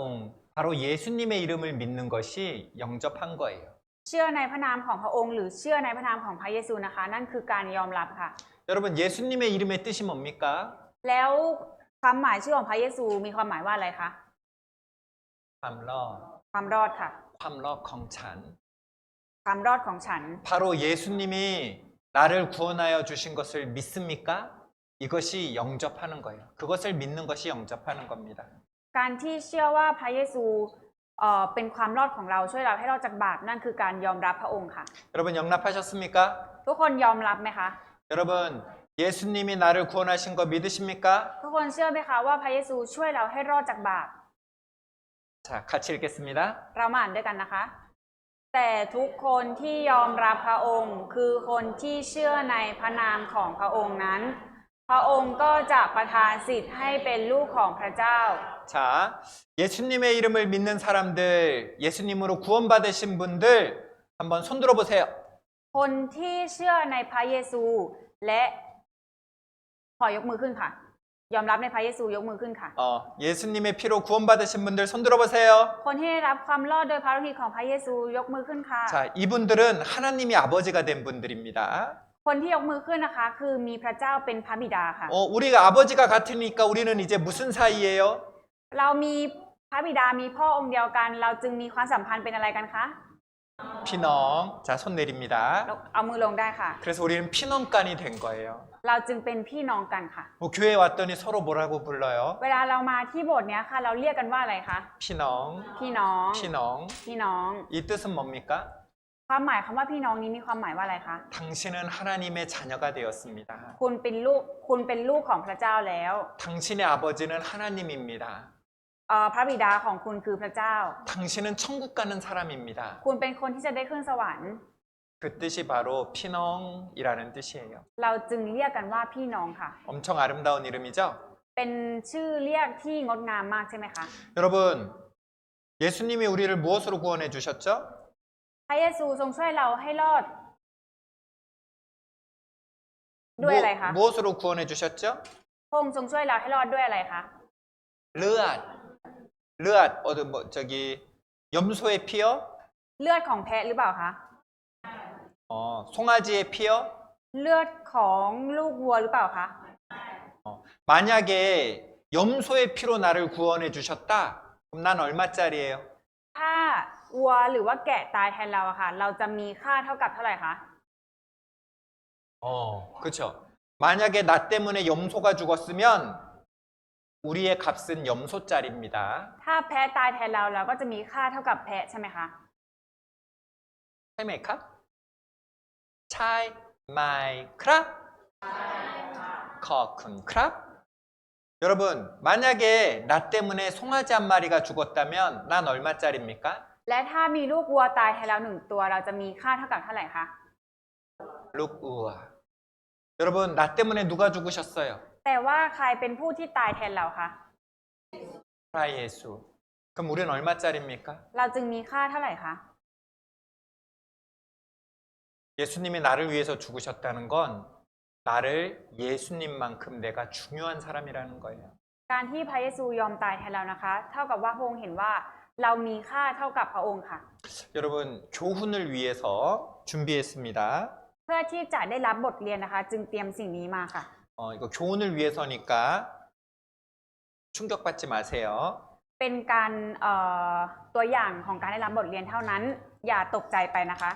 A: 바로 예수님의 이름을 믿는 것이 영접한 거예요.
B: เชื่อในพระนามของพระองค์หรือเชื่อในพระนามของพระเยซูนะคะ นั่นคือการยอมรับค่ะ
A: 여러분 예수님의 이름의 뜻이 뭡니까?
B: แล้วความหมายชื่อของพระเยซูมีความหมายว่าอะไรคะ
A: ความรอด
B: ความรอดค่ะ
A: ความรอดของฉัน
B: ความรอดของฉัน
A: 바로 예수님이 나를 구원하여 주신 것을 믿습니까? 이것이 영접하는 거예요. 그것을 믿는 것이 영접하는 겁니다.
B: การที่เชื่อว่าพระเยซูเป็นความรอดของเราช่วยเราให้รอดจากบาปนั่นคือการยอมรับพระองค์ค่ะ
A: 여러분 영접하셨습니까?
B: ทุกคนยอมรับไหมคะ
A: 여러분 예수님이 나를 구원하신 거 믿으십니까?
B: ทุกคนเชื่อไหมคะว่าพระเยซูช่วยเราให้รอดจากบาป
A: 자, 같이 읽겠습니다.
B: เรามาอ่านด้วยกันนะคะ แต่ทุกคนที่ยอมรับพระองค์คือคนที่เชื่อในพระนามของพระองค์นั้น พระองค์ก็จะประทานสิทธิ์ให้เป็นลูกของพระเจ้า
A: 자, 예수님의 이름을 믿는 사람들, 예수님으로 구원받으신 분들 한번 손 들어보세요.
B: คนที่เชื่อในพระเยซูและขอยกมือขึ้นค่ะ ยอมรับในพระเยซูยกมือขึ้นค่ะ
A: 예수님의 피로 구원받으신 분들 손 들어보세요.
B: คนที่ได้รับความรอดโดยพระโลหิตของพระเยซูยกมือขึ้นค่ะ
A: 자, 이분들은 하나님이 아버지가 된 분들입니다.
B: คนที่ยกมือขึ้นนะคะ คือมีพระเจ้าเป็นพระบิดาค่ะ
A: 우리가 아버지가 같으니까 우리는 이제 무슨 사이예요?
B: เรามี พระบิดามีพ่อองค์เดียวกัน เราจึงมีความสัมพันธ์เป็นอะไรกันคะ
A: 피농. 자, 손 내립니다.
B: เอามือลงได้ค่ะ
A: 그래서 우리는 피농간이 된 거예요.
B: เราจึงเป็นพี่น้องกันค่ะ
A: 뭐 교회 왔더니 서로 뭐라고 불러요?
B: เวลาเรามาที่โบสถ์เนี้ยค่ะ เราเรียกกันว่าอะไรคะ
A: 피농,
B: พี่น้อง
A: 피농.
B: พี่น้อง
A: 이 뜻은 뭡니까?
B: ความหมายคำว่าพี่น้องนี้มีความหมายว่าอะไรคะ
A: 당신은 하나님의 자녀가 되었습니다.
B: คุณเป็นลูกของพระเจ้าแล้ว
A: 당신의 아버지는 하나님입니다.
B: พระบิดาของคุณคือพระเจ้า
A: 당신은 천국 가는 사람입니다.
B: คุณเป็นคนที่จะได้ขึ้นสวรรค์
A: 그 뜻이 바로 피농이라는 뜻이에요.
B: เราจึงเรียกกันว่าพี่น้องค่ะ
A: 엄청 아름다운 이름이죠?
B: เป็นชื่อเรียกที่งดงามมากใช่ไหมคะ
A: 여러분, 예수님이 우리를 무엇으로 구원해 주셨죠?
B: พระเยซูทรงช่วยเราให้รอด ด้วยอะไรคะ
A: 무엇으로 구원해 주셨죠?
B: พระองค์ทรงช่วยเราให้รอดด้วยอะไรคะ
A: 르앗, 저기 염소의 피요?
B: เลือดของแพะหรือเปล่าคะ
A: 송아지의 피요?
B: เลือดของลูกวัวหรือเปล่าคะ
A: 만약에 염소의 피로 나를 구원해 주셨다. 그럼 난 얼마짜리예요?
B: ถ้าวัวหรือว่าแกะตายแทนเราอะค่ะ เราจะมีค่าเท่ากับเท่าไหร่คะ
A: 그렇죠. 만약에 나 때문에 염소가 죽었으면 우리의 값은 염소짜리입니다.
B: ถ้าแพะตายแทนเราเราก็จะมีค่าเท่ากับแพะใช่ไหมคะ
A: 차이마이 컵? 차이 마이 크랍? 커큰 크랍? 여러분, 만약에 나 때문에 송아지 한 마리가 죽었다면 난 얼마짜리입니까?
B: และถ้ามีลูกวัวตายแทนเราหนึ่งตัวเราจะมีค่าเท่ากับเท่าไหร่คะ
A: 룩우와. 여러분, 나 때문에 누가 죽으셨어요?
B: แต่ว่าใครเป็นผู้ที่ตายแทนเราคะ
A: 프라예수. 그럼 우리는 얼마짜리입니까?
B: เราจึงมีค่าเท่าไหร่คะ
A: 예수님이 나를 위해서 죽으셨다는 건 나를 예수님만큼 내가 중요한 사람이라는 거예요.
B: การที่พระเยซูยอมตายแทนเรานะคะ เท่ากับว่าพระองค์เห็นว่าเรามีค่าเท่ากับพระองค์ค่ะ
A: 여러분, 교훈을 위해서 준비했습니다.
B: เพื่อที่จะได้รับบทเรียนนะคะ จึงเตรียมสิ่งนี้มาค่ะ
A: 이거 교훈을 위해서니까 충격받지 마세요.
B: เป็นการตัวอย่างของการได้รับบทเรียนเท่านั้น อย่าตกใจไปนะคะ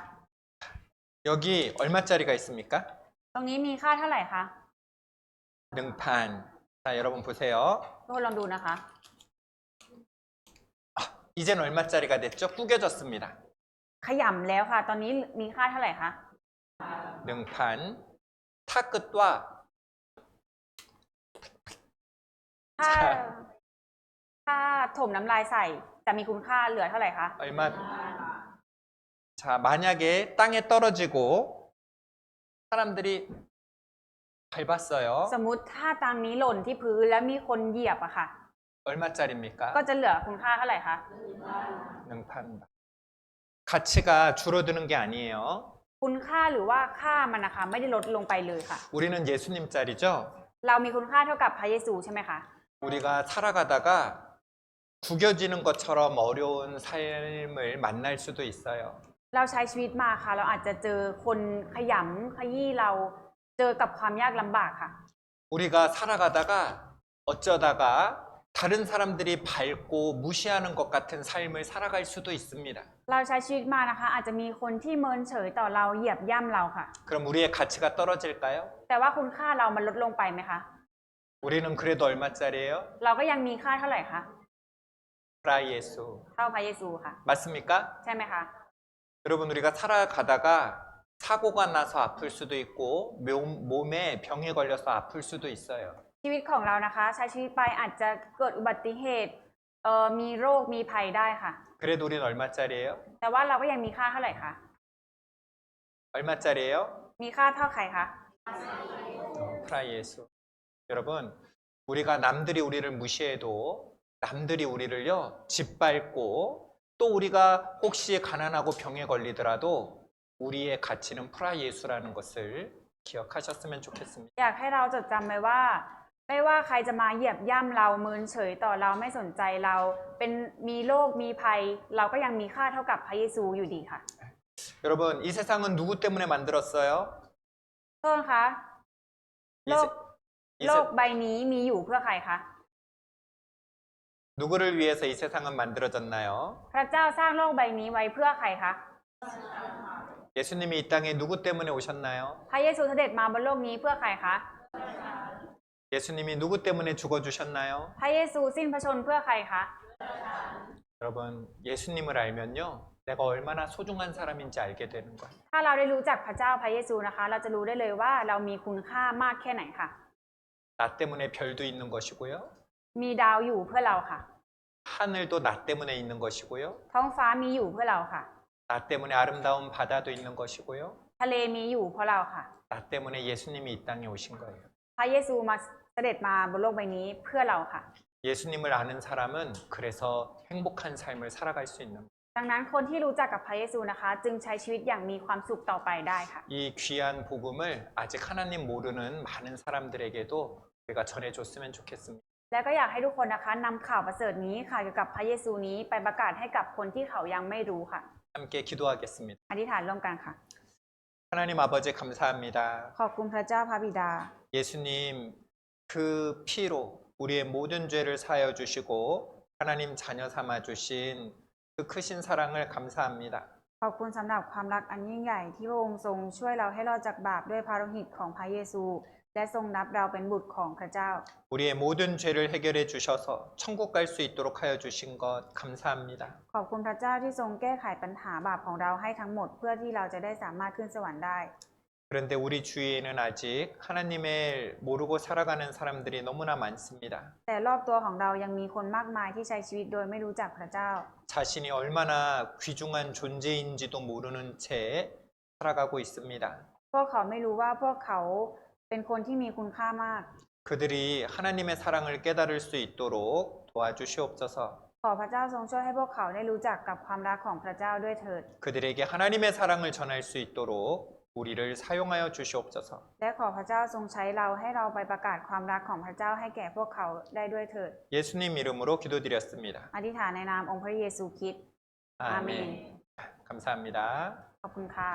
A: 여기 얼마짜리가 있습니까?
B: ตรงนี้มีค่าเท่าไหร่คะ
A: 능판. 자, 여러분 보세요.
B: ทุกคนลองดูนะคะ
A: 이젠 얼마짜리가 됐죠? 구겨졌습니다.
B: ขยำแล้วค่ะ ตอนนี้มีค่าเท่าไหร่คะ
A: 능판. 타 끝과
B: ถ้าถมน้ำลายใส่จะมีคุณค่าเหลือเท่าไหร่คะ
A: 얼마? 자, 만약에 땅에 떨어지고 사람들이 밟았어요.
B: สมมุติถ้าตังนี้หล่นที่พื้นแล้วมีคนเหยียบอะค่ะ
A: 얼마짜리입니까?
B: ก็จะเหลือคุณค่าเท่าไหร่คะ
A: 능판. 가치가 줄어드는 게 아니에요.
B: คุณค่าหรือว่าค่ามันนะคะไม่ได้ลดลงไปเลยค่ะ
A: 우리는 예수님짜리죠.
B: เรามีคุณค่าเท่ากับพระเยซูใช่ไหมคะ
A: 우리가 살아가다가 구겨지는 것처럼 어려운 삶을 만날 수도 있어요.
B: เราใช้ชีวิตมาค่ะ เราอาจจะเจอคนขยำขยี้เราเจอกับความยากลำบากค่ะ
A: 우리가 살아가다가 어쩌다가 다른 사람들이 밟고 무시하는 것 같은 삶을 살아갈 수도 있습니다.
B: เราใช้ชีวิตมานะคะ อาจจะมีคนที่เมินเฉยต่อเราเหยียบย่ำเราค่ะ
A: 그럼 우리의 가치가 떨어질까요?
B: แต่ว่าคุณค่าเรามันลดลงไปไหมคะ
A: 우리는 그래도 얼마짜리예요?
B: เราก็ยังมีค่าเท่าไหร่คะ
A: 프라예수.
B: เท่าพระเยซูค่ะ
A: 맞습니까?
B: ใช่ไหมคะ
A: 여러분, 우리가 살아가다가 사고가 나서 아플 수도 있고 몸에 병에 걸려서 아플 수도 있어요.
B: ชีวิตของเรานะคะ ใช้ชีวิตไปอาจจะเกิดอุบัติเหตุมีโรคมีภัยได้ค่ะ
A: 그래도 우리는 얼마짜리예요?
B: แต่ว่าเราก็ยังมีค่าเท่าไหร่คะ
A: 얼마짜리예요?
B: มีค่าเท่าใครคะ
A: 프라예수. 여러분, 우리가 남들이 우리를 무시해도 남들이 우리를요 짓밟고 또 우리가 혹시 가난하고 병에 걸리더라도 우리의 가치는 프라예수라는 것을 기억하셨으면 좋겠습니다.
B: อยากให้เราจดจำไว้ว่า ไม่ว่าใครจะมาเหยียบย่ำเราเมินเฉยต่อเราไม่สนใจเราเป็นมีโรคมีภัย เราก็ยังมีค่าเท่ากับพระเยซูอยู่ดีค่ะ
A: 여러분, 이 세상은 누구 때문에 만들었어요?
B: โทษนะคะโลกใบนี้มีอยู่เพื่อใครคะ
A: 누구를 위해서 이 세상은 만들어졌나요?
B: พระเจ้าสร้างโลกใบนี้ไว้เพื่อใครคะ
A: 예수님이 이 땅에 누구 때문에 오셨나요?
B: พระเยซูเสด็จมาบนโลกนี้เพื่อใครคะ
A: 예수님이 누구 때문에 죽어주셨나요?
B: พระเยซูสิ้นพระชนม์เพื่อใครคะ
A: 여러분, 예수님을 알면요. 내가 얼마나 소중한 사람인지 알게 되는 거예요.
B: ถ้าเราได้รู้จักพระเจ้าพระเยซูนะคะ เราจะรู้ได้เลยว่าเรามีคุณค่ามากแค่ไหนค่ะ
A: 나 때문에 별도 있는 것이고요.
B: มีดาวอยู่เพื่อเราค่ะ
A: 하늘도 나 때문에 있는 것이고요.
B: ท้องฟ้ามีอยู่เพื่อเราค่ะ
A: 나 때문에 아름다운 바다도 있는 것이고요.
B: ทะเลมีอยู่เพราะเราค่ะ
A: 나 때문에 예수님이 이 땅에 오신 거예요.
B: พระเยซูมาเสด็จมาบนโลกใบนี้เพื่อเราค่ะ
A: 예수님을 아는 사람은 그래서 행복한 삶을 살아갈 수 있는 거예요.
B: ดังนั้นคนที่รู้จักกับพระเยซูนะคะ จึงใช้ชีวิตอย่างมีความสุขต่อไปได้ค่ะ
A: 이 귀한 복음을 아직 하나님 모르는 많은 사람들에게도 우리가 전해줬으면 좋겠습니다.
B: และก็อยากให้ทุกคนนะคะนำข่าวประเสริฐนี้ค่ะเกี่ยวกับพระเยซูนี้ไปประกาศให้กับคนที่เขายังไม่รู้ค่ะ
A: 함께 기도하겠습니다.
B: อธิษฐานร่วมกันค่ะ
A: 하나님 아버지 감사합니다.
B: ขอบคุณพระเจ้าพระบิดา
A: 예수님 그 피로 우리의 모든 죄를 사하여 주시고 하나님 자녀 삼아 주신 그 크신 사랑을 감사합니다.
B: ขอบคุณสำหรับความรักอันยิ่งใหญ่ที่พระองค์ทรงช่วยเราให้รอดจากบาปด้วยพระโลหิตของพระเยซู และทรงนับเราเป็นบุตรของพระเจ้า
A: 우리의 모든 죄를 해결해 주셔서 천국 갈 수 있도록 하여 주신 것 감사합니다.
B: ขอบคุณพระเจ้าที่ทรงแก้ไขปัญหาบาปของเราให้ทั้งหมดเพื่อที่เราจะได้สามารถขึ้นสวรรค์ได้
A: 그런데 우리 주위에는 아직 하나님을 모르고 살아가는 사람들이 너무나 많습니다.
B: แต่รอบตัวของเรายังมีคนมากมายที่ใช้ชีวิตโดยไม่รู้จักพระเจ้า
A: 자신이 얼마나 귀중한 존재인지도 모르는 채 살아가고 있습니다.
B: พวกเขาไม่รู้ว่าพวกเขาเป็นคนที่มีคุณค่ามาก
A: 그들이 하나님의 사랑을 깨달을 수 있도록 도와주시옵소서.
B: ขอพระเจ้าทรงช่วยให้พวกเขาได้รู้จักกับความรักของพระเจ้าด้วยเถิด
A: 그들에게 하나님의 사랑을 전할 수 있도록 우리를 사용하여 주시옵소서.
B: และขอพระเจ้าทรงใช้เราให้เราไปประกาศความรักของพระเจ้าให้แก่พวกเขาได้ด้วยเถิด
A: 예수님 이름으로 기도드렸습니다.
B: อธิษฐานในนามองค์พระเยซูคริสต์ อาเมน
A: 감사합니다.
B: ขอบคุณค่ะ